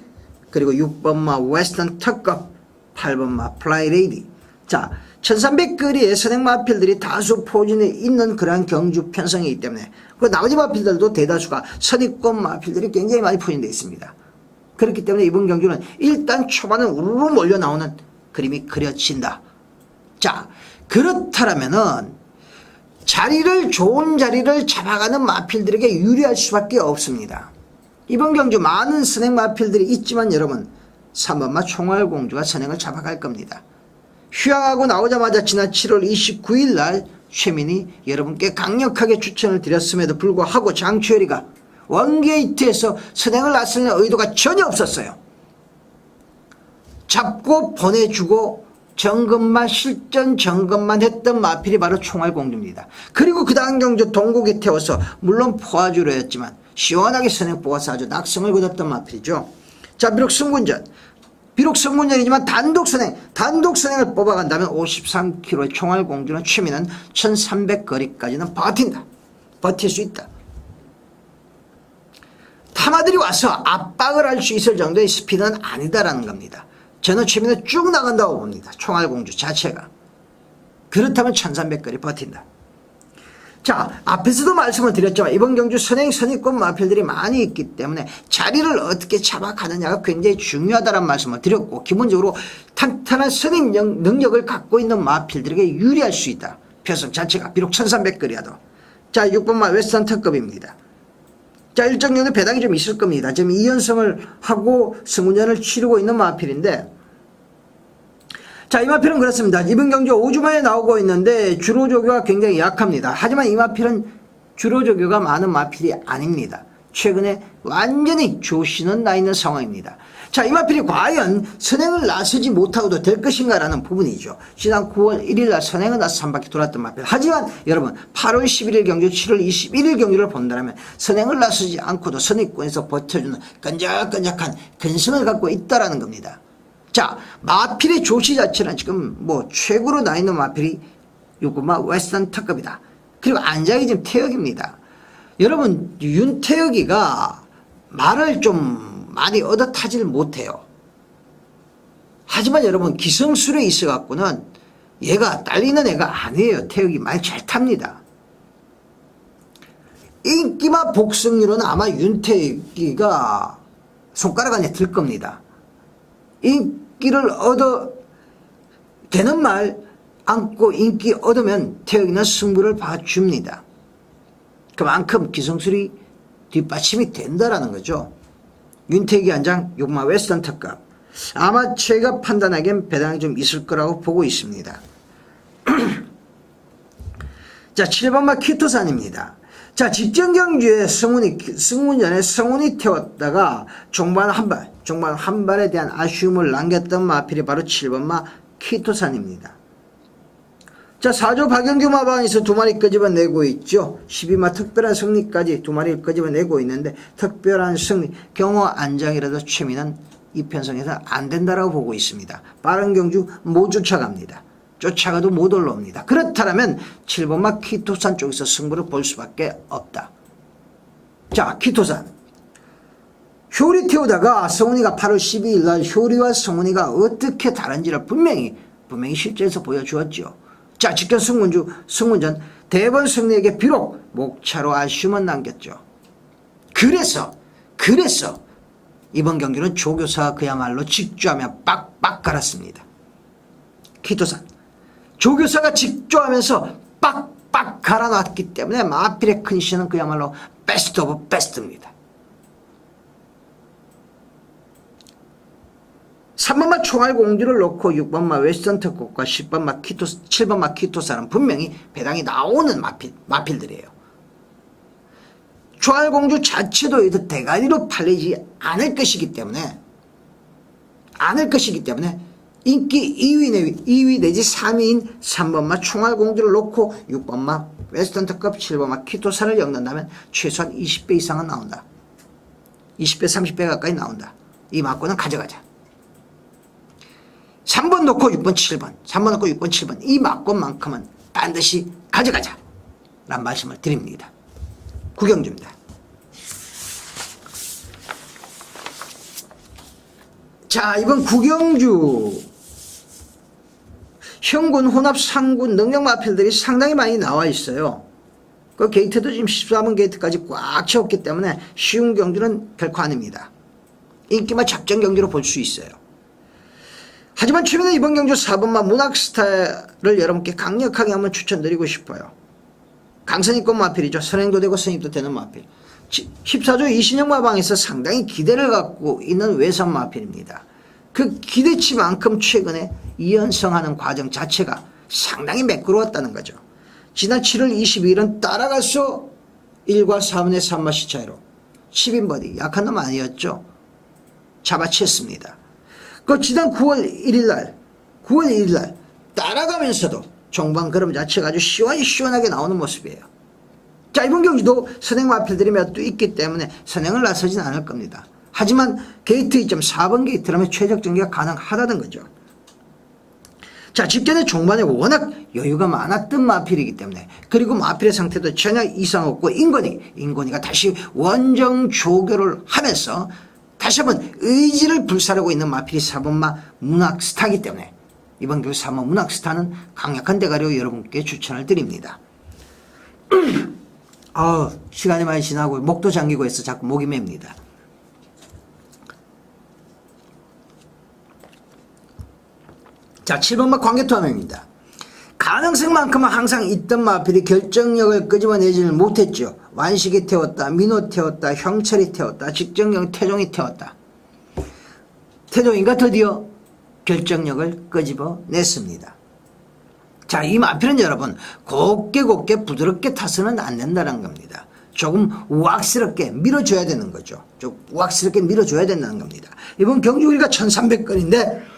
그리고 6번마 웨스턴 특급, 8번마 플라이레이디. 자, 1300거리의 선행 마필들이 다수 포진에 있는 그러한 경주 편성이기 때문에 그 나머지 마필들도 대다수가 선입권 마필들이 굉장히 많이 포진되어 있습니다. 그렇기 때문에 이번 경주는 일단 초반은 우르르 몰려 나오는 그림이 그려진다. 자, 그렇다면은 좋은 자리를 잡아가는 마필들에게 유리할 수밖에 없습니다. 이번 경주 많은 선행 마필들이 있지만 여러분 3번마 총알공주가 선행을 잡아갈 겁니다. 휴양하고 나오자마자 지난 7월 29일 날 최민희 여러분께 강력하게 추천을 드렸음에도 불구하고 장추열이가 원게이트에서 선행을 나서는 의도가 전혀 없었어요. 잡고 보내주고 점검만 실전 점검만 했던 마필이 바로 총알공주입니다. 그리고 그 다음 경주 동국에 태워서 물론 포화주로였지만 시원하게 선행 뽑아서 아주 낙성을 거뒀던 마필이죠. 자, 비록 승군전이지만 단독선행을 뽑아간다면 53km의 총알공주는 최민은 1300거리까지는 버틸 수 있다. 타마들이 와서 압박을 할 수 있을 정도의 스피드는 아니다라는 겁니다. 저는 최민은 쭉 나간다고 봅니다. 총알공주 자체가. 그렇다면 1300거리 버틴다. 자, 앞에서도 말씀을 드렸지만 이번 경주 선행선의권 마필들이 많이 있기 때문에 자리를 어떻게 잡아가느냐가 굉장히 중요하다는 말씀을 드렸고, 기본적으로 탄탄한 선행 능력을 갖고 있는 마필들에게 유리할 수 있다. 표성 자체가 비록 1300거리여도. 자, 6번마 웨스턴 특급입니다. 자, 일정 정도 배당이 좀 있을 겁니다. 지금 2연승을 하고 승운전을 치르고 있는 마필인데, 자, 이 마필은 그렇습니다. 이번 경주 5주 만에 나오고 있는데 주로 조교가 굉장히 약합니다. 하지만 이 마필은 주로 조교가 많은 마필이 아닙니다. 최근에 완전히 조신은 나 있는 상황입니다. 자, 이 마필이 과연 선행을 나서지 못하고도 될 것인가라는 부분이죠. 지난 9월 1일 날 선행을 나서 3바퀴 돌았던 마필. 하지만 여러분 8월 11일 경주 7월 21일 경주를 본다면 선행을 나서지 않고도 선행권에서 버텨주는 끈적끈적한 근성을 갖고 있다라는 겁니다. 자, 마필의 조치 자체는 지금 뭐 최고로 나 있는 마필이 6번마 웨스턴 특급이다. 그리고 안장이 지금 태역입니다. 여러분, 윤태역이가 말을 좀 많이 얻어타질 못해요. 하지만 여러분, 기성술에 있어갖고는 얘가 딸리는 애가 아니에요. 태역이 말 잘 탑니다. 인기만 복승률은 아마 윤태역이가 손가락 안에 들 겁니다. 인기를 되는 말 안고 인기 얻으면 태역이는 승부를 봐줍니다. 그만큼 기성술이 뒷받침이 된다라는 거죠. 윤태기 안장 6마 웨스턴 특급. 아마 제가 판단하기엔 배당이 좀 있을 거라고 보고 있습니다. 자, 7번마 키토산입니다. 자, 직전 경주에 승운전에 성운이 태웠다가 종반 한 발에 대한 아쉬움을 남겼던 마필이 바로 7번마 키토산입니다. 자, 4조 박영규 마방에서 2마리 끄집어내고 있죠. 12마 특별한 승리까지 2마리를 끄집어내고 있는데, 특별한 승리, 경호 안장이라도 최민은 이 편성에서 안 된다라고 보고 있습니다. 빠른 경주 못 쫓아갑니다. 쫓아가도 못 올라옵니다. 그렇다면 7번마 키토산 쪽에서 승부를 볼 수밖에 없다. 자, 키토산. 효리 태우다가 성훈이가 8월 12일 날 효리와 성훈이가 어떻게 다른지를 분명히 실제에서 보여주었죠. 자, 직전 승문전 대번 승리에게 비록 목차로 아쉬움은 남겼죠. 그래서 이번 경기는 조교사가 그야말로 직조하며 빡빡 갈았습니다. 키토산. 조교사가 직조하면서 빡빡 갈아놨기 때문에 마필의 컨디션은 그야말로 베스트 오브 베스트입니다. 3번마 총알공주를 놓고 6번마 웨스턴 특급과 7번마 키토사는 분명히 배당이 나오는 마필들이에요. 총알공주 자체도 이렇게 대가리로 팔리지 않을 것이기 때문에 인기 2위 내지 3위인 3번마 총알공주를 놓고 6번마 웨스턴 특급 7번마 키토사를 엮는다면 최소한 20배 이상은 나온다. 20배 30배 가까이 나온다. 이 맞고는 가져가자. 3번 놓고 6번 7번 3번 놓고 6번 7번 이 막권만큼은 반드시 가져가자 라는 말씀을 드립니다. 구경주입니다. 자, 이번 구경주 현군, 혼합, 상군, 능력 마필들이 상당히 많이 나와 있어요. 그 게이트도 지금 14번 게이트까지 꽉 채웠기 때문에 쉬운 경주는 결코 아닙니다. 인기만 작전 경기로 볼 수 있어요. 하지만 최근에 이번 경주 4번마 문학스타를 여러분께 강력하게 한번 추천드리고 싶어요. 강선이권 마필이죠. 선행도 되고 선입도 되는 마필. 14조 이신영 마방에서 상당히 기대를 갖고 있는 외선 마필입니다. 그 기대치만큼 최근에 이연성하는 과정 자체가 상당히 매끄러웠다는 거죠. 지난 7월 22일은 따라가서 1과 4분의 3마시 차이로 10인 약한 놈 아니었죠. 잡아챘습니다. 그 지난 9월 1일 따라가면서도 종반 그럼 자체가 아주 시원하게 나오는 모습이에요. 자, 이번 경기도 선행 마필들이 몇 두 있기 때문에 선행을 나서진 않을 겁니다. 하지만 게이트 2.4번 게이트라면 최적 전개가 가능하다는 거죠. 자, 직전에 종반에 워낙 여유가 많았던 마필이기 때문에, 그리고 마필의 상태도 전혀 이상 없고 인권이가 다시 원정 조교를 하면서 다시 한번 의지를 불사르고 있는 마필이 4번마 문학스타이기 때문에 이번 경기 3번 문학스타는 강력한 대가리로 여러분께 추천을 드립니다. 시간이 많이 지나고 목도 잠기고 해서 자꾸 목이 맵니다. 자, 7번마 관계투함입니다. 가능성만큼은 항상 있던 마필이 결정력을 끄집어내지를 못했죠. 완식이 태웠다, 민호 태웠다, 형철이 태웠다, 직정경 태종이 태웠다. 태종이가 드디어 결정력을 끄집어냈습니다. 자, 이 마필은 여러분 곱게 부드럽게 타서는 안 된다는 겁니다. 조금 우악스럽게 밀어줘야 되는 거죠. 좀 우악스럽게 밀어줘야 된다는 겁니다. 이번 경기 우리가 1300건인데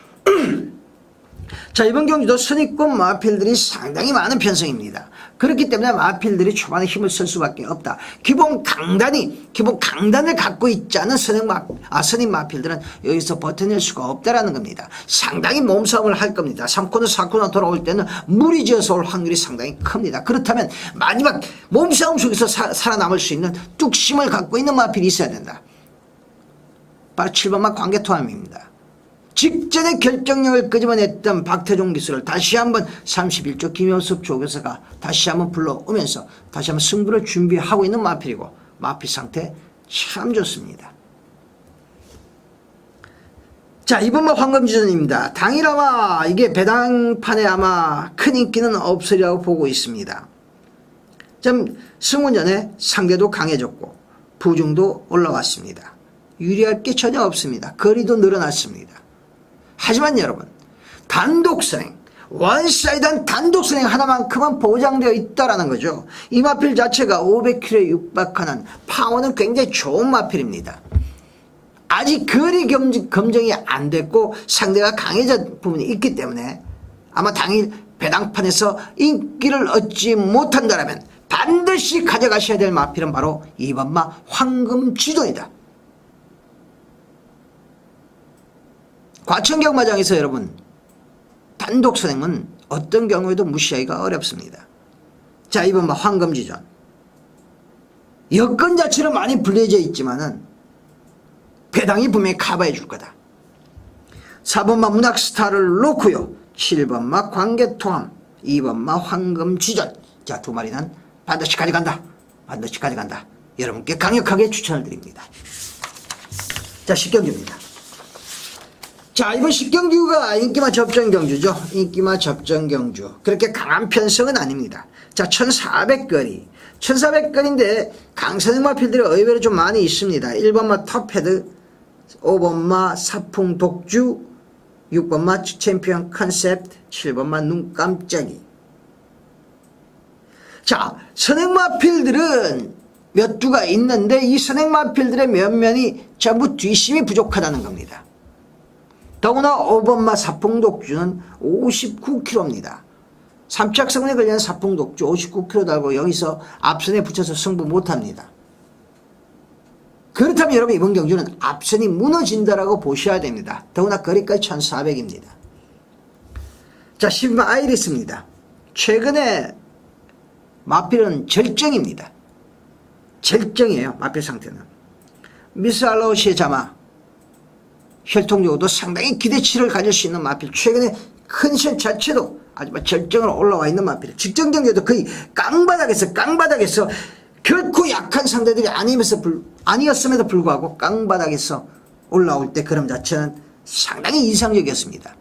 자, 이번 경기도 선입권 마필들이 상당히 많은 편성입니다. 그렇기 때문에 마필들이 초반에 힘을 쓸 수밖에 없다. 기본 강단을 갖고 있지 않은 선입 마필들은 여기서 버텨낼 수가 없다라는 겁니다. 상당히 몸싸움을 할 겁니다. 3코너 4코너 돌아올 때는 무리지어서 올 확률이 상당히 큽니다. 그렇다면 마지막 몸싸움 속에서 살아남을 수 있는 뚝심을 갖고 있는 마필이 있어야 된다. 바로 7번마 관계투함입니다. 직전에 결정력을 끄집어냈던 박태종 기수를 다시 한번 31조 김효섭 조교사가 다시 한번 불러오면서 다시 한번 승부를 준비하고 있는 마필이고, 마필 상태 참 좋습니다. 자, 이번만 황금지전입니다. 당일 아마 이게 배당판에 아마 큰 인기는 없으리라고 보고 있습니다. 좀 승훈 전에 상대도 강해졌고 부중도 올라왔습니다. 유리할 게 전혀 없습니다. 거리도 늘어났습니다. 하지만 여러분, 단독선행, 원사이드한 단독선행 하나만큼은 보장되어 있다라는 거죠. 이 마필 자체가 500km에 육박하는 파워는 굉장히 좋은 마필입니다. 아직 거리 검증이 안 됐고 상대가 강해진 부분이 있기 때문에 아마 당일 배당판에서 인기를 얻지 못한다면 반드시 가져가셔야 될 마필은 바로 2번마 황금지존이다. 과천경마장에서 여러분 단독 선행은 어떤 경우에도 무시하기가 어렵습니다. 자, 2번마 황금지존. 여건 자체는 많이 불리해져 있지만은 배당이 분명히 커버해 줄 거다. 4번마 문학스타를 놓고요. 7번마 관계통함, 2번마 황금지존. 자, 두 마리는 반드시 가져간다. 반드시 가져간다. 여러분께 강력하게 추천을 드립니다. 자, 10경주입니다. 자, 이번 10경주가 인기마 접전경주죠. 인기마 접전경주. 그렇게 강한 편성은 아닙니다. 자, 1400거리. 1400거리인데 강선행 마필들이 의외로 좀 많이 있습니다. 1번마 톱헤드, 5번마 사풍 독주, 6번마 챔피언 컨셉트, 7번마 눈 깜짝이. 자, 선행마필들은 몇 두가 있는데 이 선행마필들의 면면이 전부 뒷심이 부족하다는 겁니다. 더구나 5번마 사풍독주는 59kg입니다. 삼착성에 걸리는 사풍독주 59kg 달고 여기서 앞선에 붙여서 승부 못합니다. 그렇다면 여러분 이번 경주는 앞선이 무너진다라고 보셔야 됩니다. 더구나 거리까지 1400입니다. 자, 10번 아이리스입니다. 최근에 마필은 절정입니다. 절정이에요. 마필 상태는. 미스 알라오시의 자마 혈통적으로도 상당히 기대치를 가질 수 있는 마필. 최근에 컨디션 자체도 아주 절정으로 올라와 있는 마필. 직전 경기에도 거의 깡바닥에서 결코 약한 상대들이 아니었음에도 불구하고 깡바닥에서 올라올 때 그럼 자체는 상당히 이상적이었습니다.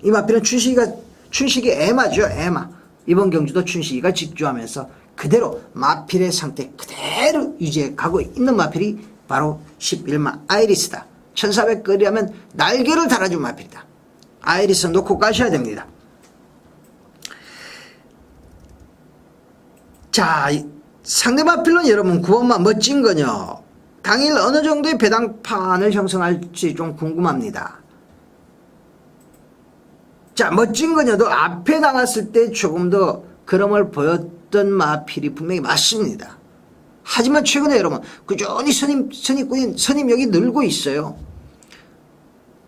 이 마필은 춘식이 에마죠. 에마. 이번 경주도 춘식이가 직주하면서 그대로 마필의 상태 그대로 유지해 가고 있는 마필이 바로 11마 아이리스다. 1400거리 하면 날개를 달아준 마필이다. 아이리스 놓고 가셔야 됩니다. 자, 상대방 필론 여러분 9번마 멋진 거요. 당일 어느 정도의 배당판을 형성할지 좀 궁금합니다. 자, 멋진 거녀도 앞에 나갔을 때 조금 더 그럼을 보였던 마필이 분명히 맞습니다. 하지만 최근에 여러분 꾸준히 선임력이 늘고 있어요.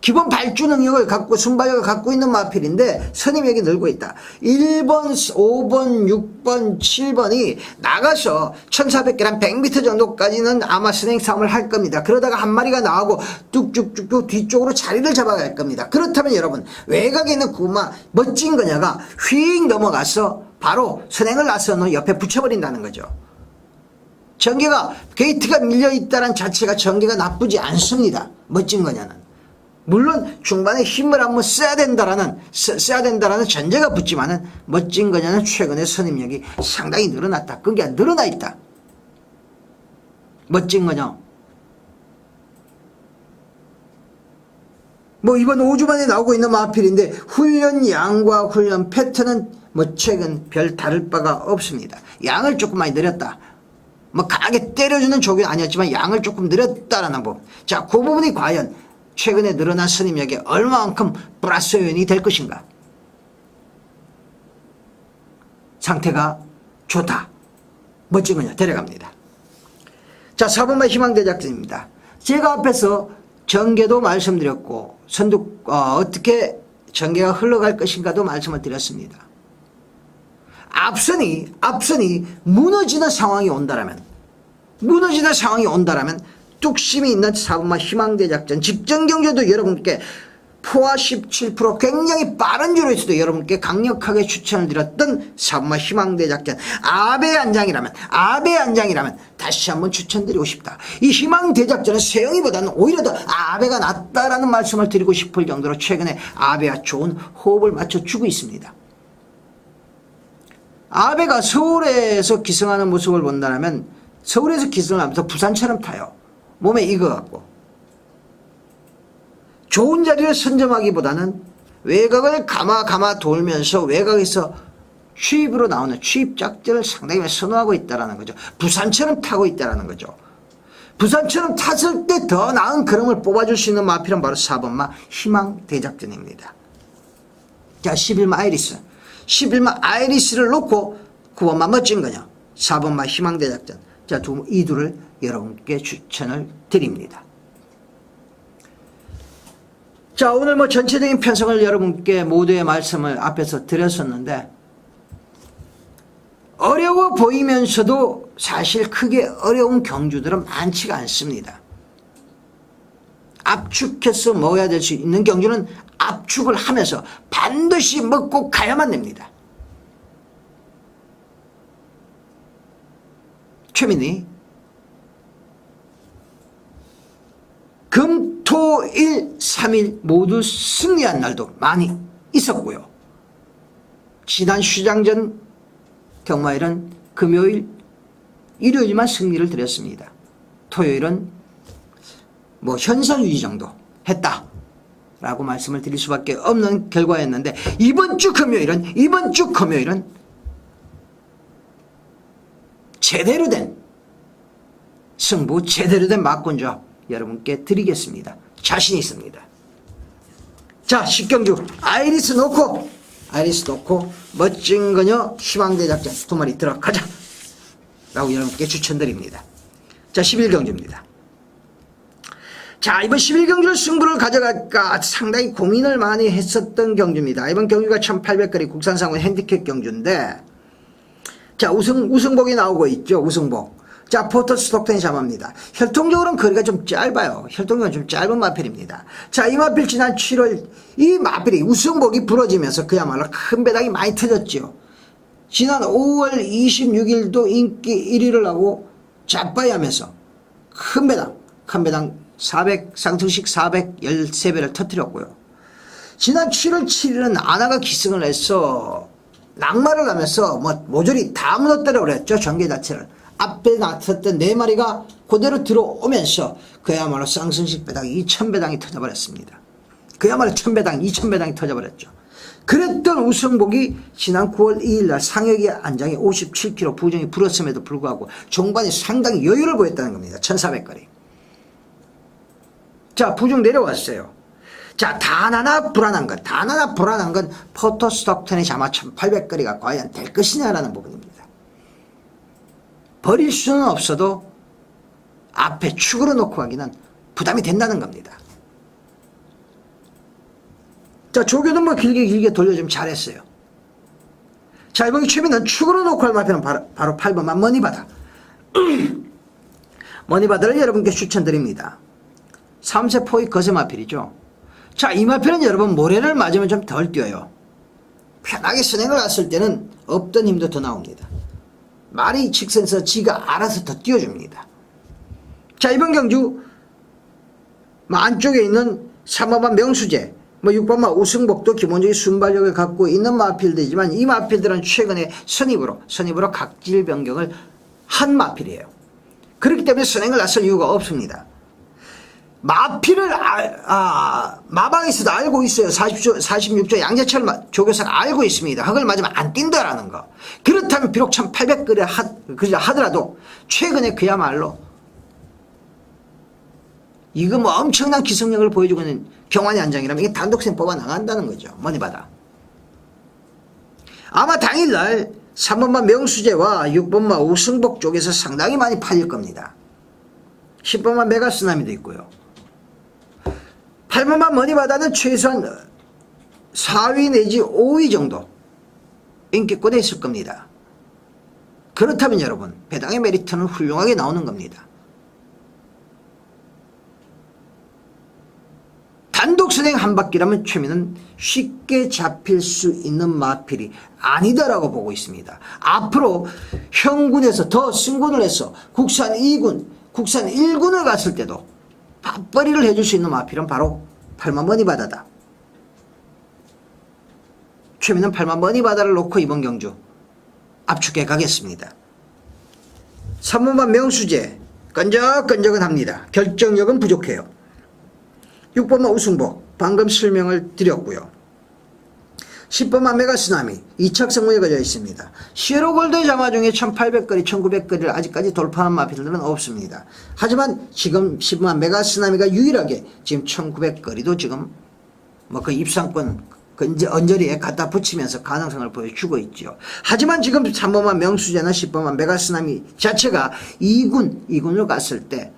기본 발주 능력을 갖고 순발력을 갖고 있는 마필인데 선임력이 늘고 있다. 1번, 5번, 6번, 7번이 나가서 1400개 한 100m 정도까지는 아마 선행 싸움을 할 겁니다. 그러다가 한 마리가 나오고 뚝뚝뚝뚝 뒤쪽으로 자리를 잡아갈 겁니다. 그렇다면 여러분 외곽에 있는 구마 멋진 거냐가 휙 넘어가서 바로 선행을 나서는 옆에 붙여버린다는 거죠. 전개가 게이트가 밀려있다는 자체가 전개가 나쁘지 않습니다. 멋진 거냐는. 물론 중반에 힘을 한번 써야 된다라는 전제가 붙지만은 멋진 거냐는 최근에 선임력이 상당히 늘어났다. 그게 늘어나 있다. 멋진 거냐. 뭐 이번 5주 만에 나오고 있는 마필인데 훈련 양과 훈련 패턴은 뭐 최근 별 다를 바가 없습니다. 양을 조금 많이 늘렸다. 뭐 강하게 때려주는 족은 아니었지만 양을 조금 늘렸다라는 법. 자, 그 부분이 과연 최근에 늘어난 선임력에 얼마만큼 플러스 요인이 될 것인가. 상태가 좋다. 멋진 거냐 데려갑니다. 자, 4번만 희망대작전입니다. 제가 앞에서 전개도 말씀드렸고 어떻게 전개가 흘러갈 것인가도 말씀을 드렸습니다. 앞선이 무너지는 상황이 온다라면 뚝심이 있는 4번마 희망대작전 직전경제도 여러분께 포화 17% 굉장히 빠른 주로에서도 여러분께 강력하게 추천을 드렸던 4번마 희망대작전 아베 안장이라면 다시 한번 추천드리고 싶다. 이 희망대작전은 세영이보다는 오히려 더 아베가 낫다라는 말씀을 드리고 싶을 정도로 최근에 아베와 좋은 호흡을 맞춰주고 있습니다. 아베가 서울에서 기승하는 모습을 본다면 서울에서 기승을 하면서 부산처럼 타요. 몸에 익어갖고. 좋은 자리를 선점하기보다는 외곽을 감아 돌면서 외곽에서 취입으로 나오는 취입 작전을 상당히 선호하고 있다는 거죠. 부산처럼 타고 있다는 거죠. 부산처럼 탔을 때 더 나은 그림을 뽑아줄 수 있는 마필은 바로 4번마 희망대작전입니다. 자, 11마 아이리스. 11마 아이리스를 놓고 9번마 멋진 거냐. 4번마 희망대작전. 자, 이 둘을 여러분께 추천을 드립니다. 자, 오늘 뭐 전체적인 편성을 여러분께 모두의 말씀을 앞에서 드렸었는데 어려워 보이면서도 사실 크게 어려운 경주들은 많지가 않습니다. 압축해서 먹어야 될 수 있는 경주는 압축을 하면서 반드시 먹고 가야만 됩니다. 최민희 금, 토, 일, 3일 모두 승리한 날도 많이 있었고요. 지난 휴장전 경마일은 금요일, 일요일만 승리를 드렸습니다. 토요일은 뭐 현상 유지 정도 했다라고 말씀을 드릴 수밖에 없는 결과였는데 이번 주 금요일은 제대로 된 승부, 제대로 된 막군조 여러분께 드리겠습니다. 자신 있습니다. 자, 10경주 아이리스 놓고 멋진 거녀 희망대작전 2마리 들어가자 라고 여러분께 추천드립니다. 자, 11경주입니다. 자, 이번 11경주를 승부를 가져갈까 상당히 고민을 많이 했었던 경주입니다. 이번 경주가 1800거리 국산상원 핸디캡 경주인데 자, 우승복이 나오고 있죠. 우승복. 자, 포터 스톡턴이 잡합니다. 혈통적으로는 거리가 좀 짧아요. 혈통적으로는 좀 짧은 마필입니다. 자, 이 마필 지난 7월 이 마필이 우승복이 부러지면서 그야말로 큰 배당이 많이 터졌죠. 지난 5월 26일도 인기 1위를 하고 자빠이 하면서 큰 배당 400 상승식 413배를 터뜨렸고요. 지난 7월 7일은 아나가 기승을 해서 낙마를 하면서 뭐 모조리 다 무너뜨려 그랬죠. 전개 자체를. 앞에 나섰던 4마리가 그대로 들어오면서 그야말로 쌍승식 배당 2000배당이 터져버렸습니다. 그야말로 1000배당, 2000배당이 터져버렸죠. 그랬던 우승복이 지난 9월 2일 날 상혁이 안장에 57kg 부정이 불었음에도 불구하고 종반이 상당히 여유를 보였다는 겁니다. 1400거리. 자, 부정 내려왔어요. 자, 단 하나 불안한 건 포토 스톡턴의 자마 1800거리가 과연 될 것이냐라는 부분입니다. 버릴 수는 없어도 앞에 축으로 놓고 가기는 부담이 된다는 겁니다. 자, 조교도 뭐 길게 돌려주면 잘했어요. 자, 이번 최민은 축으로 놓고 할 마피는 바로 8번만 머니바다. 머니바다를 여러분께 추천드립니다. 3세 포획 거세 마필이죠. 자, 이 마필은 여러분 모래를 맞으면 좀 덜 뛰어요. 편하게 선행을 왔을 때는 없던 힘도 더 나옵니다. 말이 직선에서 지가 알아서 더 뛰어줍니다. 자, 이번 경주 안쪽에 있는 3번만 명수제, 6번만 우승복도 기본적인 순발력을 갖고 있는 마필들이지만 이 마필들은 최근에 선입으로 각질 변경을 한 마필이에요. 그렇기 때문에 선행을 나설 이유가 없습니다. 마필을 마방에서도 알고 있어요. 46조 양재철 조교사가 알고 있습니다. 흙을 맞으면 안 뛴다라는 거. 그렇다면 비록 1800거리 하더라도 최근에 그야말로 이거 뭐 엄청난 기성력을 보여주고 있는 경환이 안장이라면 이게 단독생 뽑아 나간다는 거죠. 머니바다. 아마 당일날 3번만 명수제와 6번만 우승복 쪽에서 상당히 많이 팔릴 겁니다. 10번만 메가스나미도 있고요. 8번만 머니바다는 최소한 4위 내지 5위 정도 인기권에 있을 겁니다. 그렇다면 여러분 배당의 메리트는 훌륭하게 나오는 겁니다. 단독 선행 한 바퀴라면 최민은 쉽게 잡힐 수 있는 마필이 아니다라고 보고 있습니다. 앞으로 형군에서 더 승군을 해서 국산 2군, 국산 1군을 갔을 때도 밥벌이를 해줄 수 있는 마필은 바로 8만 머니바다다. 최민은 8만 머니바다를 놓고 이번 경주 압축해 가겠습니다. 3번만 명수제 끈적끈적은 합니다. 결정력은 부족해요. 6번만 우승복 방금 설명을 드렸고요. 10번만 메가스나미 2착 성분이 걸려 있습니다. 시에로골드의 자마 중에 1800거리 1900거리를 아직까지 돌파한 마필들은 없습니다. 하지만 지금 10번만 메가스나미가 유일하게 지금 1900거리도 지금 뭐 그 입상권 언저리에 갖다 붙이면서 가능성을 보여주고 있죠. 하지만 지금 3번만 명수제나 10번만 메가스나미 자체가 2군을 갔을 때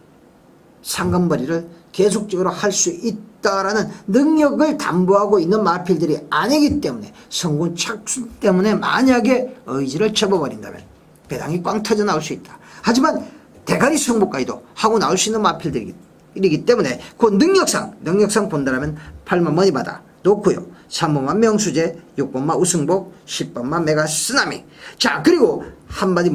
상금벌이를 계속적으로 할 수 있다라는 능력을 담보하고 있는 마필들이 아니기 때문에 성군 착수 때문에 만약에 의지를 접어버린다면 배당이 꽝 터져 나올 수 있다. 하지만 대가리 승복까지도 하고 나올 수 있는 마필들이기 때문에 그 능력상 본다라면 8만 머니바다 놓고요. 3번만 명수제, 6번만 우승복, 10번만 메가스나미. 자, 그리고 한마디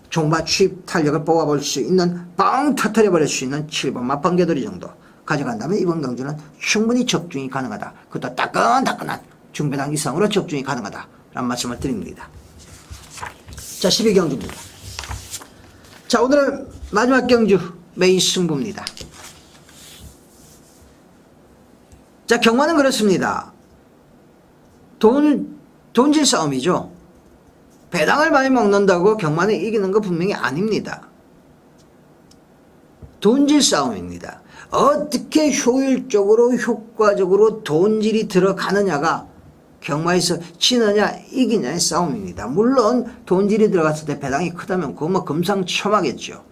종바 취입 탄력을 뽑아볼 수 있는 빵 터뜨려버릴 수 있는 7번만 번개돌이 정도 가져간다면 이번 경주는 충분히 적중이 가능하다. 그것도 따끈따끈한 중배당 이상으로 적중이 가능하다 라는 말씀을 드립니다. 자, 12경주입니다. 자, 오늘은 마지막 경주 메인 승부입니다. 자, 경마는 그렇습니다. 돈질 싸움이죠. 배당을 많이 먹는다고 경마는 이기는 거 분명히 아닙니다. 돈질 싸움입니다. 어떻게 효율적으로 효과적으로 돈질이 들어가느냐가 경마에서 지느냐 이기냐의 싸움입니다. 물론 돈질이 들어갔을 때 배당이 크다면 그건 뭐 금상첨화겠죠.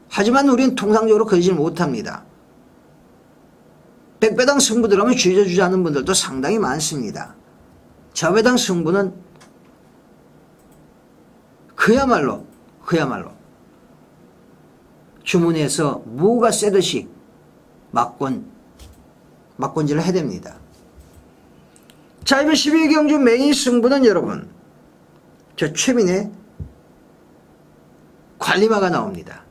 하지만 우리는 통상적으로 그러지 못합니다. 백배당 승부 들어가면 주저주저하는 분들도 상당히 많습니다. 저배당 승부는 그야말로 주문에서 무가 세듯이 막권질을 해야 됩니다. 자, 이번 12경주 메인 승부는 여러분 저 최민의 관리마가 나옵니다.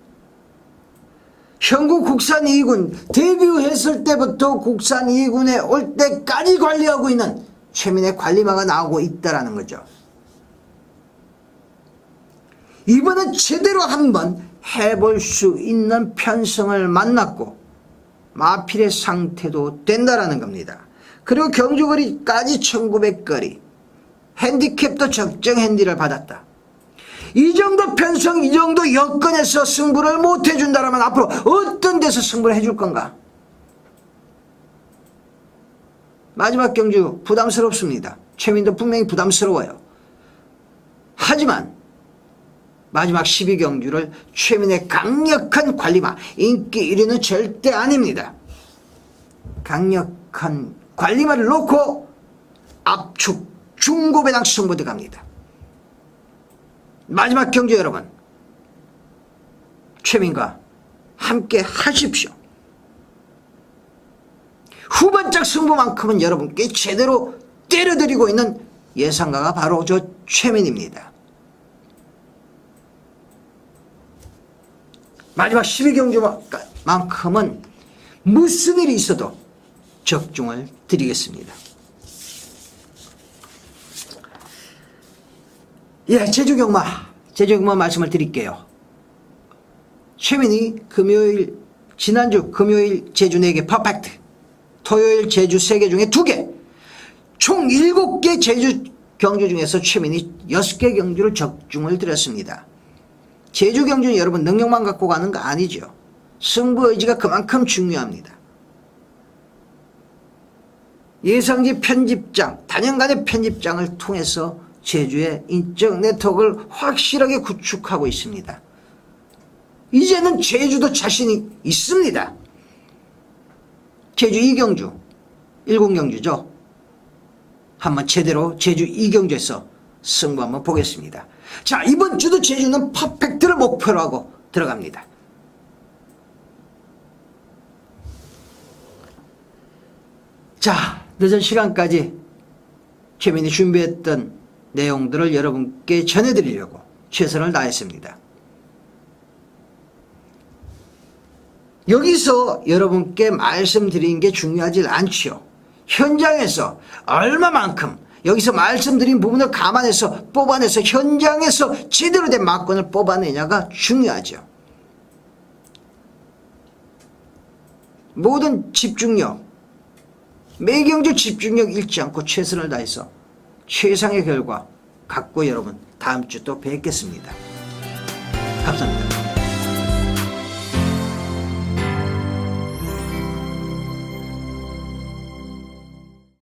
현구 국산 2군 데뷔했을 때부터 국산 2군에 올 때까지 관리하고 있는 최민의 관리마가 나오고 있다라는 거죠. 이번엔 제대로 한번 해볼 수 있는 편성을 만났고 마필의 상태도 된다라는 겁니다. 그리고 경주거리까지 1900거리. 핸디캡도 적정 핸디를 받았다. 이 정도 편성, 이 정도 여건에서 승부를 못 해준다면 앞으로 어떤 데서 승부를 해줄 건가? 마지막 경주 부담스럽습니다. 최민도 분명히 부담스러워요. 하지만 마지막 12경주를 최민의 강력한 관리마, 인기 1위는 절대 아닙니다. 강력한 관리마를 놓고 압축 중고배당 승부대 갑니다. 마지막 경주 여러분, 최민과 함께 하십시오. 후반작 승부만큼은 여러분께 제대로 때려드리고 있는 예상가가 바로 저 최민입니다. 마지막 12경주만큼은 무슨 일이 있어도 적중을 드리겠습니다. 예, 제주경마 말씀을 드릴게요. 최민이 지난주 금요일 제주 4개 퍼펙트, 토요일 제주 3개 중에 2개, 총 7개 제주 경주 중에서 최민이 6개 경주를 적중을 드렸습니다. 제주 경주는 여러분 능력만 갖고 가는 거 아니죠. 승부 의지가 그만큼 중요합니다. 예상지 편집장, 단연간의 편집장을 통해서 제주의 인적 네트워크를 확실하게 구축하고 있습니다. 이제는 제주도 자신이 있습니다. 제주 2경주, 10경주죠. 한번 제대로 제주 2경주에서 승부 한번 보겠습니다. 자, 이번 주도 제주는 퍼펙트를 목표로 하고 들어갑니다. 자, 늦은 시간까지 최민이 준비했던 내용들을 여러분께 전해드리려고 최선을 다했습니다. 여기서 여러분께 말씀드린 게 중요하지 않지요. 현장에서 얼마만큼 여기서 말씀드린 부분을 감안해서 뽑아내서 현장에서 제대로 된 막권을 뽑아내냐가 중요하죠. 모든 집중력, 매경주 집중력 잃지 않고 최선을 다해서 최상의 결과 갖고 여러분 다음 주 또 뵙겠습니다. 감사합니다.